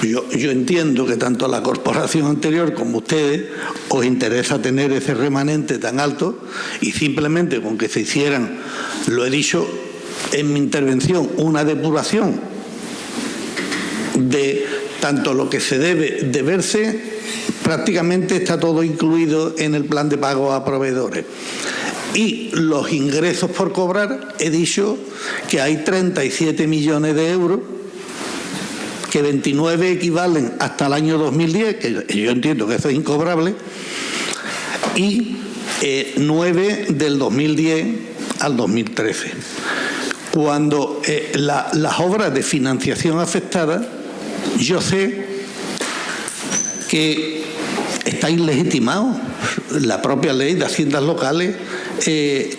yo entiendo que tanto a la corporación anterior como a ustedes os interesa tener ese remanente tan alto, y simplemente con que se hicieran, lo he dicho en mi intervención, una depuración de tanto lo que se debe deberse, prácticamente está todo incluido en el plan de pago a proveedores. Y los ingresos por cobrar, he dicho que hay 37 millones de euros, que 29 equivalen hasta el año 2010, que yo entiendo que eso es incobrable, y 9 del 2010 al 2013. Cuando las obras de financiación afectadas, yo sé que está ilegitimado. La propia ley de haciendas locales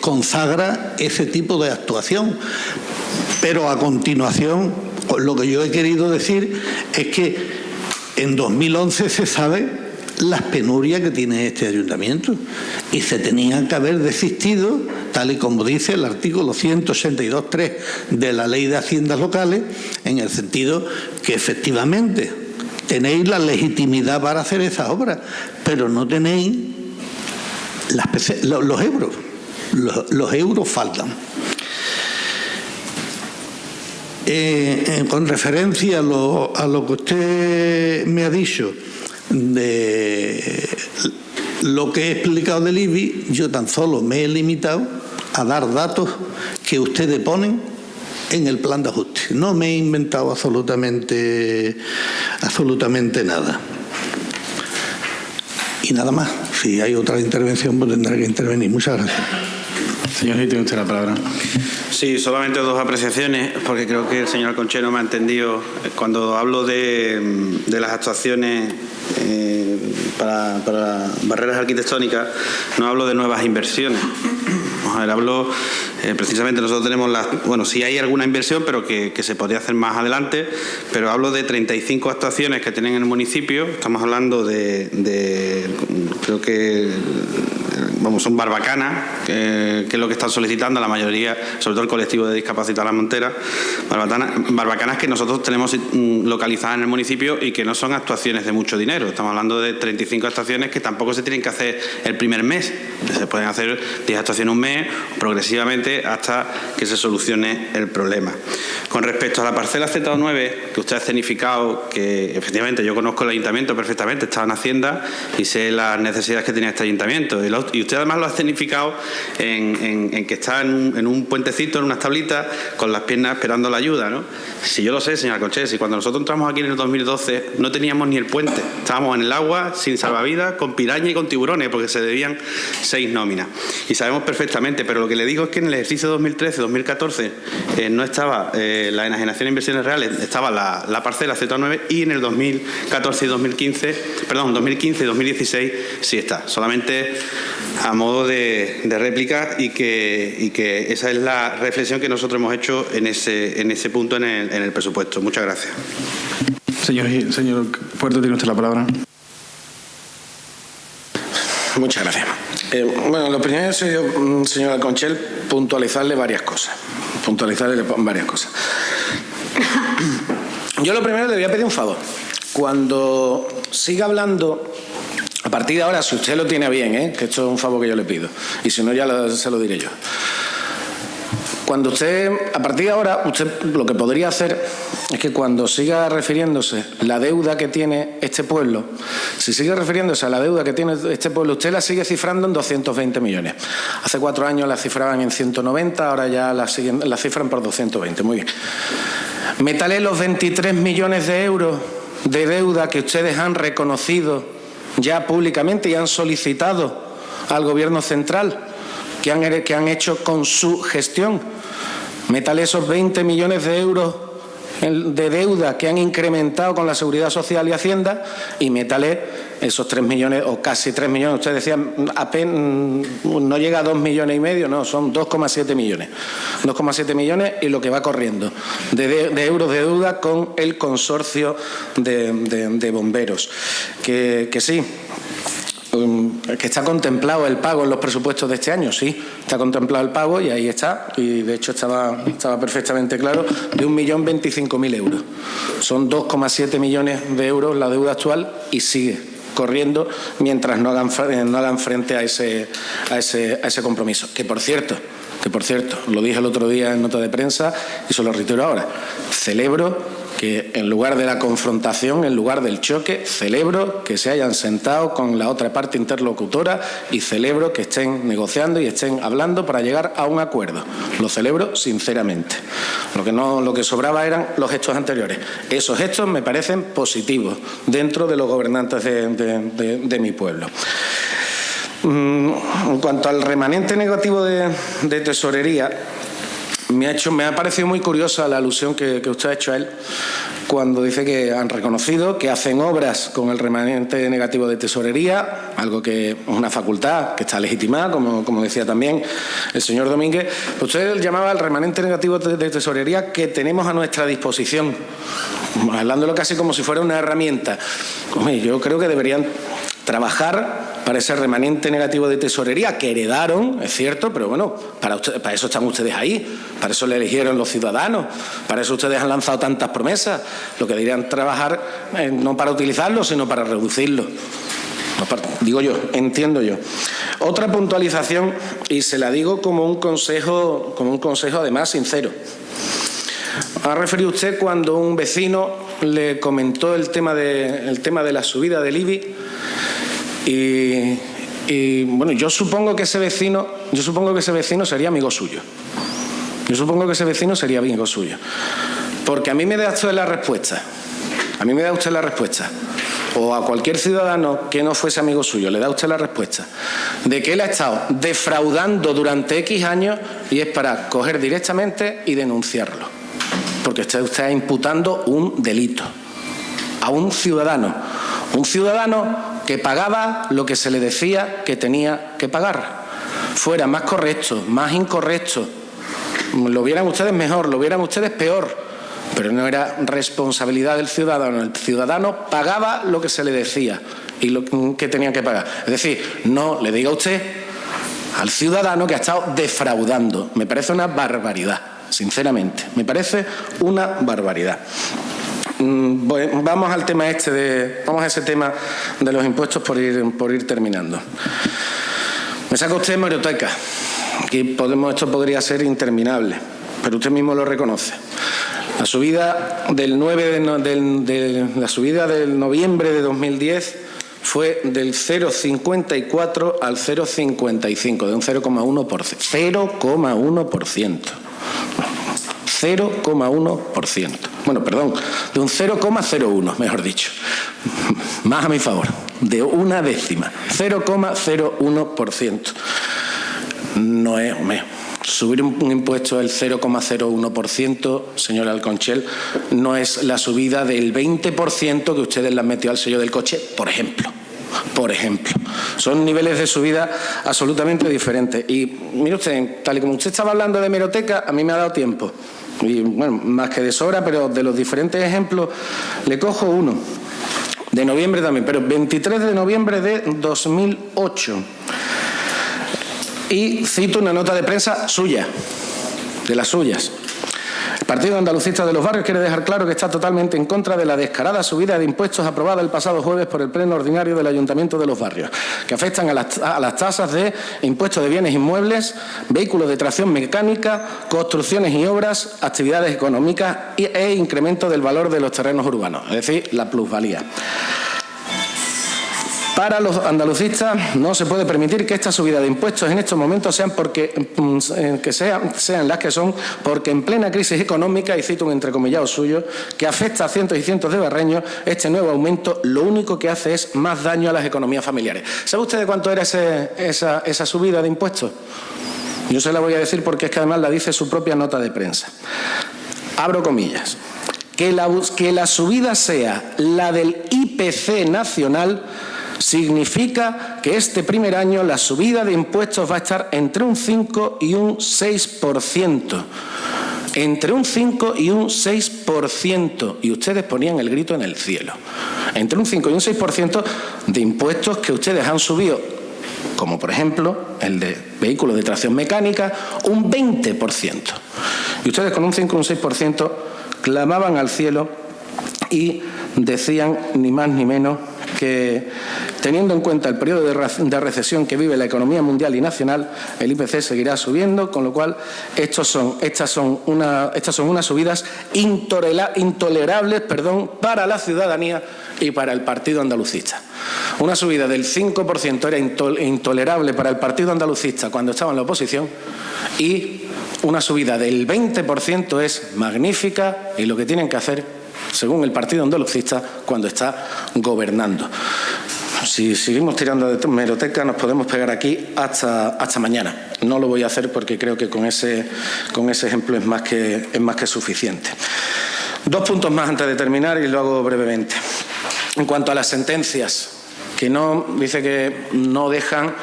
consagra ese tipo de actuación. Pero a continuación, lo que yo he querido decir es que en 2011 se sabe las penurias que tiene este ayuntamiento y se tenían que haber desistido, tal y como dice el artículo 182.3 de la Ley de Haciendas Locales, en el sentido que efectivamente tenéis la legitimidad para hacer esas obras, pero no tenéis los euros. Los euros faltan. Con referencia a lo que usted me ha dicho de lo que he explicado del IBI, yo tan solo me he limitado a dar datos que ustedes ponen en el plan de ajuste. No me he inventado absolutamente nada. Y nada más. Si hay otra intervención, pues tendré que intervenir. Muchas gracias. Señor Gil, tiene usted la palabra. Sí, solamente dos apreciaciones, porque creo que el señor Alconchel no me ha entendido. Cuando hablo de las actuaciones para barreras arquitectónicas, no hablo de nuevas inversiones. Vamos a ver, hablo, precisamente nosotros tenemos sí hay alguna inversión, pero que se podría hacer más adelante, pero hablo de 35 actuaciones que tienen en el municipio. Estamos hablando creo que son barbacanas, que es lo que están solicitando la mayoría, sobre todo el colectivo de discapacidad La Montera, barbacanas que nosotros tenemos localizadas en el municipio y que no son actuaciones de mucho dinero. Estamos hablando de 35 actuaciones que tampoco se tienen que hacer el primer mes. Se pueden hacer 10 actuaciones un mes, progresivamente, hasta que se solucione el problema. Con respecto a la parcela Z9, que usted ha escenificado, que efectivamente yo conozco el ayuntamiento perfectamente, estaba en Hacienda y sé las necesidades que tenía este ayuntamiento. Y usted además lo ha escenificado en que está en un puentecito, en unas tablitas, con las piernas esperando la ayuda, ¿no? Si yo lo sé, señor Alconchel, si cuando nosotros entramos aquí en el 2012 no teníamos ni el puente, estábamos en el agua, sin salvavidas, con piraña y con tiburones, porque se debían 6 nóminas. Y sabemos perfectamente, pero lo que le digo es que en el ejercicio 2013-2014 no estaba la enajenación de inversiones reales, estaba la parcela Z9, y en el 2014 y 2015 y 2016 sí está. Solamente a modo de réplica y que esa es la reflexión que nosotros hemos hecho en ese punto en el presupuesto. Muchas gracias. Señor Puerto, tiene usted la palabra. Muchas gracias. Lo primero, señor Alconchel, puntualizarle varias cosas. Yo lo primero le voy a pedir un favor. Cuando siga hablando, a partir de ahora, si usted lo tiene bien, que esto es un favor que yo le pido, y si no ya se lo diré yo. Cuando usted, a partir de ahora, usted lo que podría hacer es que cuando siga refiriéndose la deuda que tiene este pueblo, si sigue refiriéndose a la deuda que tiene este pueblo, usted la sigue cifrando en 220 millones. Hace 4 años la cifraban en 190, ahora ya la cifran por 220. Muy bien. Métale los 23 millones de euros de deuda que ustedes han reconocido ya públicamente y han solicitado al Gobierno central, que han hecho con su gestión. Métale esos 20 millones de euros de deuda que han incrementado con la Seguridad Social y Hacienda, y métale esos 3 millones o casi 3 millones. Ustedes decían apenas, no llega a 2,5 millones, no, son 2,7 millones. 2,7 millones y lo que va corriendo de euros de deuda con el consorcio de bomberos. Que sí. Que está contemplado el pago en los presupuestos de este año, sí, está contemplado el pago y ahí está, y de hecho estaba perfectamente claro, de 1.025.000 euros. Son 2,7 millones de euros la deuda actual y sigue corriendo mientras no hagan frente a ese compromiso. Que por cierto, lo dije el otro día en nota de prensa y se lo reitero ahora, celebro que en lugar de la confrontación, en lugar del choque, celebro que se hayan sentado con la otra parte interlocutora y celebro que estén negociando y estén hablando para llegar a un acuerdo. Lo celebro sinceramente. Lo que sobraba eran los gestos anteriores. Esos gestos me parecen positivos dentro de los gobernantes de mi pueblo. En cuanto al remanente negativo de tesorería, me ha parecido muy curiosa la alusión que usted ha hecho a él cuando dice que han reconocido que hacen obras con el remanente negativo de tesorería, algo que es una facultad que está legitimada, como decía también el señor Domínguez. Usted llamaba el remanente negativo de tesorería que tenemos a nuestra disposición, hablándolo casi como si fuera una herramienta. Hombre, yo creo que deberían trabajar para ese remanente negativo de tesorería que heredaron, es cierto, pero bueno, para eso están ustedes ahí, para eso le eligieron los ciudadanos, para eso ustedes han lanzado tantas promesas. Lo que deberían trabajar no para utilizarlo, sino para reducirlo. Digo yo, entiendo yo. Otra puntualización, y se la digo como un consejo además sincero. Ha referido usted cuando un vecino le comentó el tema de la subida del IBI. Y bueno, yo supongo que ese vecino sería amigo suyo. Porque a mí me da usted la respuesta. O a cualquier ciudadano que no fuese amigo suyo, le da usted la respuesta de que él ha estado defraudando durante X años y es para coger directamente y denunciarlo. Porque usted está imputando un delito a un ciudadano que pagaba lo que se le decía que tenía que pagar. Fuera más correcto, más incorrecto, lo vieran ustedes mejor, lo vieran ustedes peor, pero no era responsabilidad del ciudadano. El ciudadano pagaba lo que se le decía y lo que tenía que pagar. Es decir, no le diga usted al ciudadano que ha estado defraudando. Me parece una barbaridad, sinceramente, me parece una barbaridad. Vamos a ese tema de los impuestos por ir terminando. Me saca usted hemeroteca. Esto podría ser interminable, pero usted mismo lo reconoce. La subida del noviembre de 2010 fue del 0,54 al 0,55, de un 0,1%. 0,1%. Bueno, perdón, de un 0,01, mejor dicho. Más a mi favor, de una décima. 0,01%. No es, subir un impuesto del 0,01%, señor Alconchel, no es la subida del 20% que ustedes le han metido al sello del coche, por ejemplo. Son niveles de subida absolutamente diferentes. Y mire usted, tal y como usted estaba hablando de hemeroteca, a mí me ha dado tiempo. Y bueno, más que de sobra, pero de los diferentes ejemplos le cojo uno. De noviembre también, pero 23 de noviembre de 2008. Y cito una nota de prensa suya, de las suyas. El Partido Andalucista de los Barrios quiere dejar claro que está totalmente en contra de la descarada subida de impuestos aprobada el pasado jueves por el Pleno Ordinario del Ayuntamiento de los Barrios, que afectan a las tasas de impuestos de bienes inmuebles, vehículos de tracción mecánica, construcciones y obras, actividades económicas e incremento del valor de los terrenos urbanos, es decir, la plusvalía. Para los andalucistas no se puede permitir que esta subida de impuestos en estos momentos sean las que son, porque en plena crisis económica, y cito un entrecomillado suyo, que afecta a cientos y cientos de barreños, este nuevo aumento lo único que hace es más daño a las economías familiares. ¿Sabe usted de cuánto era esa subida de impuestos? Yo se la voy a decir porque es que además la dice su propia nota de prensa. Abro comillas. Que la subida sea la del IPC nacional significa que este primer año la subida de impuestos va a estar entre un 5 y un 6%. Entre un 5 y un 6%. Y ustedes ponían el grito en el cielo. Entre un 5 y un 6% de impuestos que ustedes han subido, como por ejemplo el de vehículos de tracción mecánica, un 20%. Y ustedes con un 5 o un 6% clamaban al cielo y decían ni más ni menos que, teniendo en cuenta el periodo de recesión que vive la economía mundial y nacional, el IPC seguirá subiendo, con lo cual estas son unas subidas intolerables para la ciudadanía y para el Partido Andalucista. Una subida del 5% era intolerable para el Partido Andalucista cuando estaba en la oposición, y una subida del 20% es magnífica, y lo que tienen que hacer según el Partido Andalucista cuando está gobernando. Si seguimos tirando de hemeroteca nos podemos pegar aquí hasta mañana. No lo voy a hacer porque creo que con ese ejemplo es más que suficiente. 2 puntos más antes de terminar y lo hago brevemente. En cuanto a las sentencias, que dice que no dejan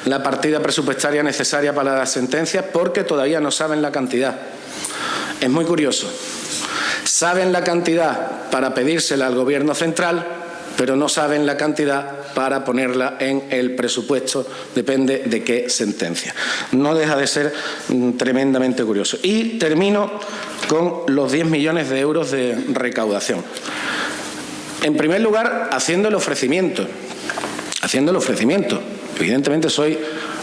la partida presupuestaria necesaria para las sentencias porque todavía no saben la cantidad. Es muy curioso. Saben la cantidad para pedírsela al Gobierno central, pero no saben la cantidad para ponerla en el presupuesto, depende de qué sentencia. No deja de ser tremendamente curioso. Y termino con los 10 millones de euros de recaudación. En primer lugar, haciendo el ofrecimiento. Evidentemente soy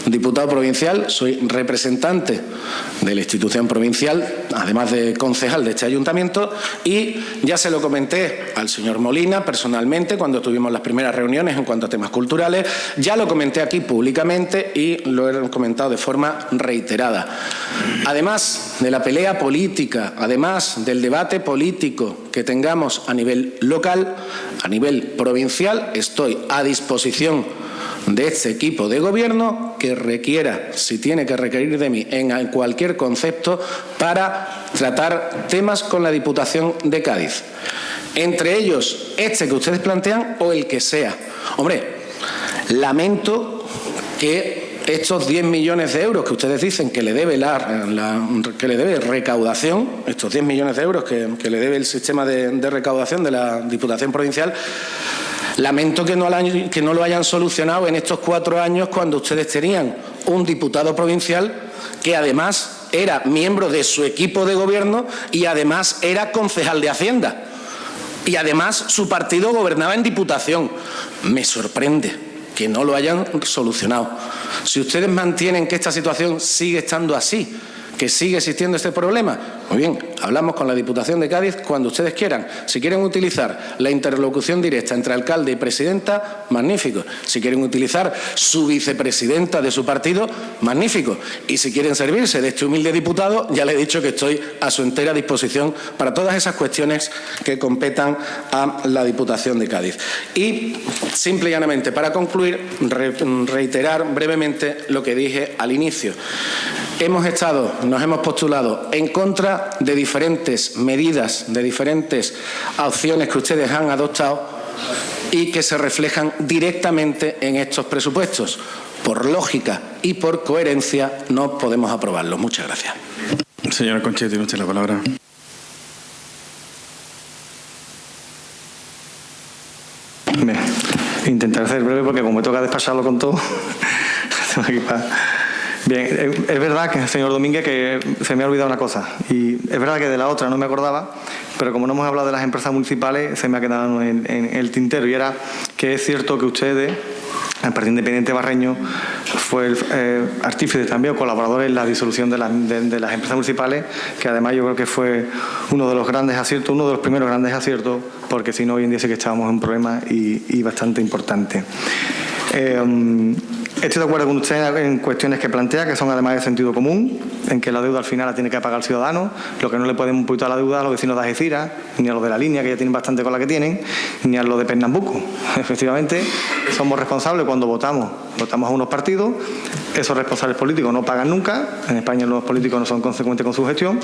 diputado provincial, soy representante de la institución provincial, además de concejal de este ayuntamiento, y ya se lo comenté al señor Molina personalmente cuando tuvimos las primeras reuniones en cuanto a temas culturales, ya lo comenté aquí públicamente y lo he comentado de forma reiterada. Además de la pelea política, además del debate político que tengamos a nivel local, a nivel provincial, estoy a disposición de este equipo de gobierno que requiera, si tiene que requerir de mí en cualquier concepto, para tratar temas con la Diputación de Cádiz. Entre ellos, este que ustedes plantean o el que sea. Hombre, lamento que estos 10 millones de euros que ustedes dicen que le debe que le debe recaudación, estos 10 millones de euros que le debe el sistema de recaudación de la Diputación Provincial, lamento que no lo hayan solucionado en estos 4 años cuando ustedes tenían un diputado provincial que además era miembro de su equipo de gobierno y además era concejal de Hacienda. Y además su partido gobernaba en Diputación. Me sorprende que no lo hayan solucionado. Si ustedes mantienen que esta situación sigue estando así, que sigue existiendo este problema, muy bien, hablamos con la Diputación de Cádiz cuando ustedes quieran. Si quieren utilizar la interlocución directa entre alcalde y presidenta, magnífico. Si quieren utilizar su vicepresidenta de su partido, magnífico. Y si quieren servirse de este humilde diputado, ya le he dicho que estoy a su entera disposición para todas esas cuestiones que competan a la Diputación de Cádiz. Y, simple y llanamente, para concluir, reiterar brevemente lo que dije al inicio. Nos hemos postulado en contra de diferentes medidas, de diferentes opciones que ustedes han adoptado y que se reflejan directamente en estos presupuestos. Por lógica y por coherencia no podemos aprobarlos. Muchas gracias. Señora Conche, tiene usted la palabra. Intentaré ser breve porque como me toca despacharlo con todo, bien, es verdad que, señor Domínguez, que se me ha olvidado una cosa. Y es verdad que de la otra no me acordaba, pero como no hemos hablado de las empresas municipales, se me ha quedado en el tintero. Y era que es cierto que ustedes, el Partido Independiente Barreño, fue el artífice también o colaborador en la disolución de las empresas municipales, que además yo creo que fue uno de los grandes aciertos, uno de los primeros grandes aciertos, porque si no hoy en día sí que estábamos en un problema y bastante importante. Estoy de acuerdo con usted en cuestiones que plantea, que son además de sentido común, en que la deuda al final la tiene que pagar el ciudadano. Lo que no le podemos imputar la deuda a los vecinos de Algeciras, ni a los de la línea, que ya tienen bastante con la que tienen, ni a los de Pernambuco. Efectivamente, somos responsables cuando votamos a unos partidos, esos responsables políticos no pagan nunca, en España los políticos no son consecuentes con su gestión,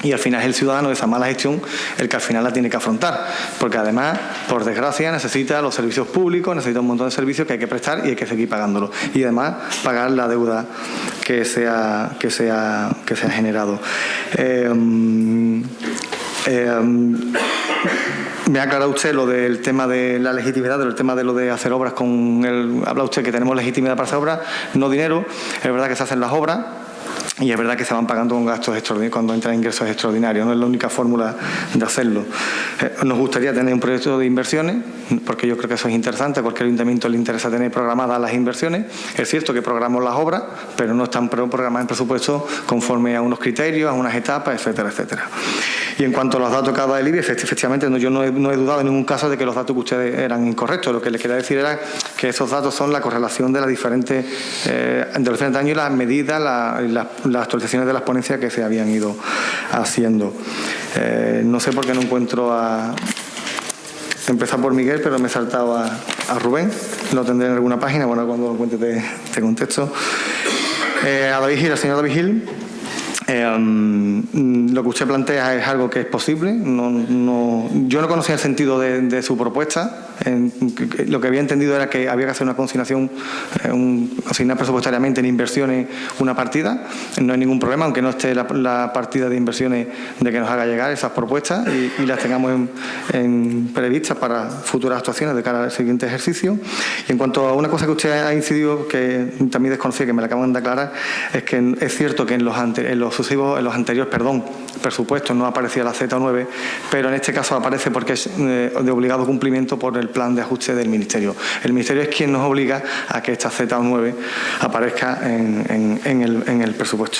y al final es el ciudadano de esa mala gestión el que al final la tiene que afrontar, porque además, por desgracia, necesita los servicios públicos, necesita un montón de servicios que hay que prestar y hay que seguir pagándolos, y además pagar la deuda que se ha generado. Me ha aclarado usted lo del tema de la legitimidad, del tema de lo de hacer obras habla usted que tenemos legitimidad para hacer obras, no dinero. Es verdad que se hacen las obras y es verdad que se van pagando con gastos extraordinarios cuando entran ingresos extraordinarios, no es la única fórmula de hacerlo. Nos gustaría tener un proyecto de inversiones, porque yo creo que eso es interesante, porque al ayuntamiento le interesa tener programadas las inversiones. Es cierto que programamos las obras, pero no están programadas en presupuesto conforme a unos criterios, a unas etapas, etcétera, etcétera. Y en cuanto a los datos que ha dado el IBI, efectivamente yo no he dudado en ningún caso de que los datos que ustedes eran incorrectos. Lo que les quería decir era que esos datos son la correlación de los diferentes años y las medidas, las actualizaciones de las ponencias que se habían ido haciendo. No sé por qué no encuentro empezar por Miguel, pero me he saltado a Rubén. Lo tendré en alguna página, bueno, cuando lo cuente te contesto. A David Gil, al señor David Gil. Lo que usted plantea es algo que es posible. Yo no conocía el sentido de su propuesta. Lo que había entendido era que había que hacer una consignación, consignar presupuestariamente en inversiones una partida. No hay ningún problema, aunque no esté la partida de inversiones, de que nos haga llegar esas propuestas y las tengamos previstas para futuras actuaciones de cara al siguiente ejercicio. Y en cuanto a una cosa que usted ha incidido, que también desconocía, que me la acaban de aclarar, es que es cierto que en los anteriores presupuestos no aparecía la Z9, pero en este caso aparece porque es de obligado cumplimiento por el plan de ajuste del Ministerio. El Ministerio es quien nos obliga a que esta Z9 aparezca en el presupuesto.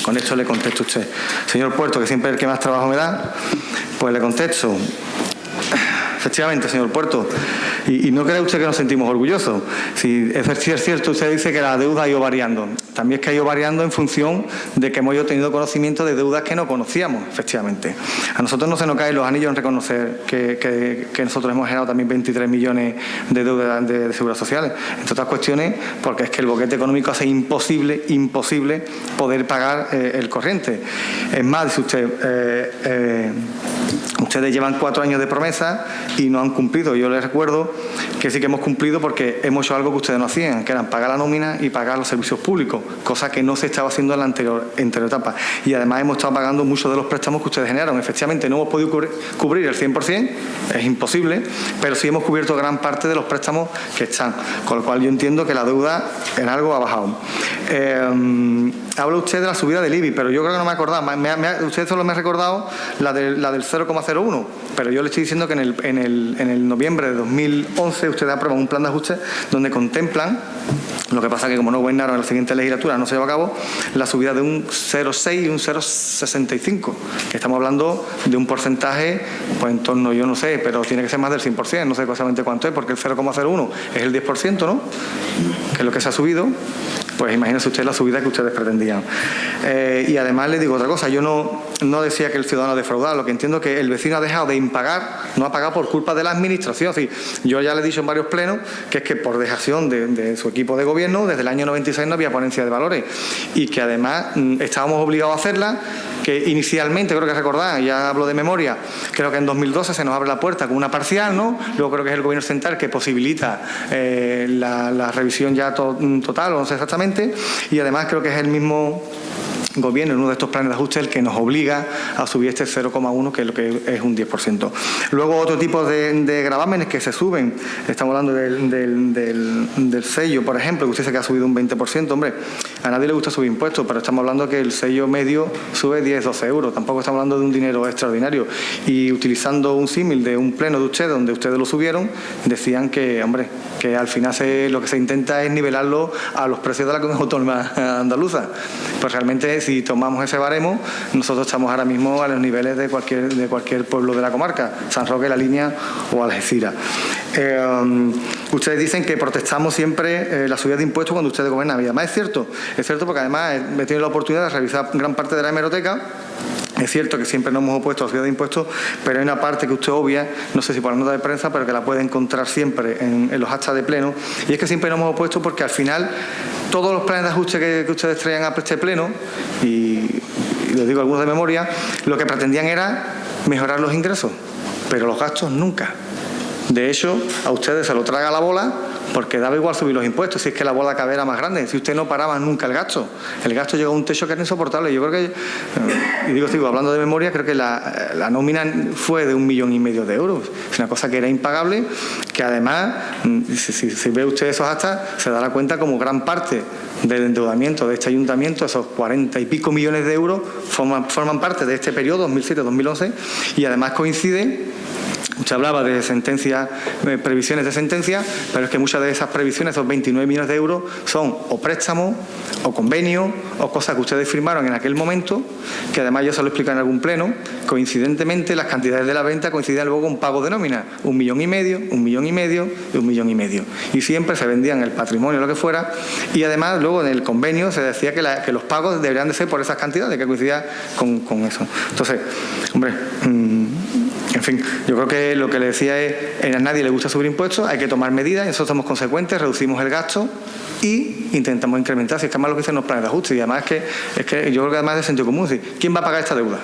Con esto le contesto a usted. Señor Puerto, que siempre es el que más trabajo me da, pues le contesto. Efectivamente, señor Puerto, y no cree usted que nos sentimos orgullosos. Si es cierto, usted dice que la deuda ha ido variando. También es que ha ido variando en función de que hemos tenido conocimiento de deudas que no conocíamos, efectivamente. A nosotros no se nos caen los anillos en reconocer que nosotros hemos generado también 23 millones de deudas de seguridad social. Entre otras cuestiones, porque es que el boquete económico hace imposible poder pagar el corriente. Es más, dice usted, ustedes llevan 4 años de promesa y no han cumplido. Yo les recuerdo que sí que hemos cumplido porque hemos hecho algo que ustedes no hacían, que eran pagar la nómina y pagar los servicios públicos, cosa que no se estaba haciendo en la anterior etapa. Y además hemos estado pagando muchos de los préstamos que ustedes generaron. Efectivamente, no hemos podido cubrir el 100%, es imposible, pero sí hemos cubierto gran parte de los préstamos que están. Con lo cual yo entiendo que la deuda en algo ha bajado. Habla usted de la subida del IBI, pero yo creo que no me acordaba. Usted solo me ha recordado la del 0,01, pero yo le estoy diciendo que en el noviembre de 2011 ustedes aprueban un plan de ajuste donde contemplan, lo que pasa que como no gobernaron en la siguiente legislatura, no se llevó a cabo, la subida de un 0,6 y un 0,65, que estamos hablando de un porcentaje, pues en torno, yo no sé, pero tiene que ser más del 100%, no sé exactamente cuánto es, porque el 0,01 es el 10%, ¿no?, que es lo que se ha subido. Pues imagínense usted la subida que ustedes pretendían. Y además le digo otra cosa, yo no decía que el ciudadano ha defraudado, lo que entiendo es que el vecino ha dejado de impagar, no ha pagado por culpa de la administración. Sí, yo ya le he dicho en varios plenos que es que por dejación de su equipo de gobierno, desde el año 96 no había ponencia de valores y que además estábamos obligados a hacerla, que inicialmente, creo que recordar, ya hablo de memoria, creo que en 2012 se nos abre la puerta con una parcial, ¿no? Luego creo que es el gobierno central que posibilita la revisión ya total, o no sé exactamente. Y además creo que es el mismo gobierno en uno de estos planes de ajuste el que nos obliga a subir este 0,1, que es lo que es un 10%. Luego otro tipo de gravámenes que se suben, estamos hablando del sello, por ejemplo, que usted dice que ha subido un 20%, hombre, a nadie le gusta subir impuestos, pero estamos hablando que el sello medio sube 10-12 euros, tampoco estamos hablando de un dinero extraordinario. Y utilizando un símil de un pleno de ustedes, donde ustedes lo subieron, decían que, hombre, que al final lo que se intenta es nivelarlo a los precios de la comunidad autónoma andaluza. Pues realmente, si tomamos ese baremo, nosotros estamos ahora mismo a los niveles de cualquier pueblo de la comarca, San Roque, La Línea o Algeciras. Ustedes dicen que protestamos siempre la subida de impuestos cuando ustedes gobernan. Y además es cierto porque además he tenido la oportunidad de revisar gran parte de la hemeroteca. Es cierto que siempre nos hemos opuesto a la subida de impuestos, pero hay una parte que usted obvia, no sé si por la nota de prensa, pero que la puede encontrar siempre en los actas de pleno, y es que siempre nos hemos opuesto porque al final todos los planes de ajuste que ustedes traían a este pleno, y les digo algunos de memoria, lo que pretendían era mejorar los ingresos, pero los gastos nunca. De hecho, a ustedes se lo traga la bola porque daba igual subir los impuestos, si es que la bola cada vez era más grande, si usted no paraba nunca el gasto llegó a un techo que era insoportable. Yo creo que, y sigo hablando de memoria, creo que la nómina fue de 1,5 millones de euros, es una cosa que era impagable, que además, si ve usted esos actas, se dará cuenta como gran parte del endeudamiento de este ayuntamiento, esos 40 y pico millones de euros, forman parte de este periodo 2007-2011, y además coincide. Usted hablaba de sentencias, previsiones de sentencia, pero es que muchas de esas previsiones, esos 29 millones de euros, son o préstamos, o convenios, o cosas que ustedes firmaron en aquel momento, que además yo se lo explico en algún pleno, coincidentemente las cantidades de la venta coincidían luego con pago de nómina, 1,5 millones, 1,5 millones y 1,5 millones. Y siempre se vendían el patrimonio, lo que fuera, y además luego en el convenio se decía que los pagos deberían de ser por esas cantidades, que coincidía con eso. Entonces, hombre, en En fin, yo creo que lo que le decía es, a nadie le gusta subir impuestos, hay que tomar medidas, y nosotros somos consecuentes, reducimos el gasto y intentamos incrementar, si es que además lo que dicen los planes de ajuste, y además es que yo creo que además es de sentido común, es decir, ¿quién va a pagar esta deuda?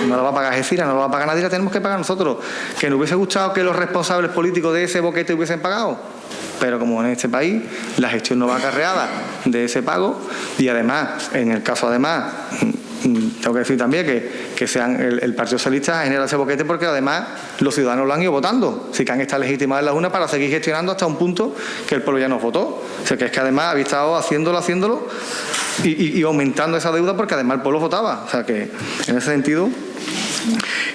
No la va a pagar Gecira, no la va a pagar nadie, la tenemos que pagar nosotros. ¿Que nos hubiese gustado que los responsables políticos de ese boquete hubiesen pagado? Pero como en este país la gestión no va acarreada de ese pago, y además, en el caso además, tengo que decir también que sean el Partido Socialista genera ese boquete porque además los ciudadanos lo han ido votando, sí que han estado legitimados en la urna para seguir gestionando hasta un punto que el pueblo ya nos votó. O sea que es que además habéis estado haciéndolo y aumentando esa deuda porque además el pueblo votaba. O sea que en ese sentido.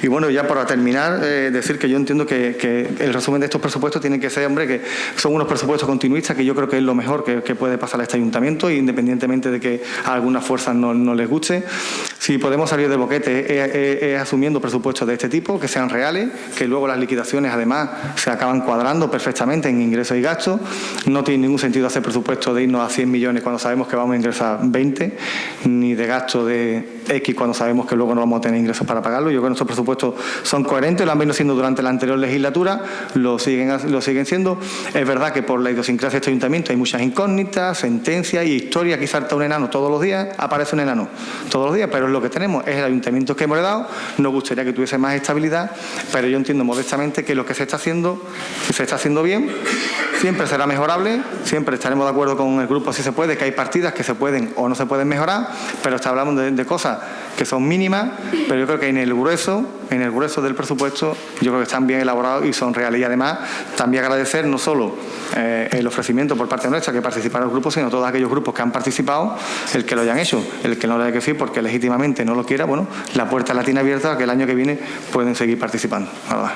Y bueno, ya para terminar, decir que yo entiendo que el resumen de estos presupuestos tiene que ser, hombre, que son unos presupuestos continuistas, que yo creo que es lo mejor que puede pasar a este ayuntamiento, independientemente de que a algunas fuerzas no les guste. Si podemos salir del boquete es asumiendo presupuestos de este tipo, que sean reales, que luego las liquidaciones además se acaban cuadrando perfectamente en ingresos y gastos. No tiene ningún sentido hacer presupuestos de irnos a 100 millones cuando sabemos que vamos a ingresar 20, ni de gasto de X cuando sabemos que luego no vamos a tener ingresos para pagarlo. Yo creo que nuestros presupuestos son coherentes, lo han venido siendo durante la anterior legislatura, lo siguen siendo. Es verdad que por la idiosincrasia de este ayuntamiento hay muchas incógnitas, sentencias y historias. Aquí salta un enano todos los días, aparece un enano todos los días, pero es lo que tenemos, es el ayuntamiento que hemos heredado. Nos gustaría que tuviese más estabilidad, pero yo entiendo modestamente que lo que se está haciendo bien, siempre será mejorable, siempre estaremos de acuerdo con el grupo si se puede, que hay partidas que se pueden o no se pueden mejorar, pero hablamos de cosas que son mínimas, pero yo creo que en el grueso del presupuesto yo creo que están bien elaborados y son reales. Y además también agradecer no solo el ofrecimiento por parte nuestra que participaron los grupos, sino todos aquellos grupos que han participado, el que lo hayan hecho, el que no lo haya que decir porque legítimamente no lo quiera, bueno, la puerta la tiene abierta a que el año que viene pueden seguir participando. Nada más.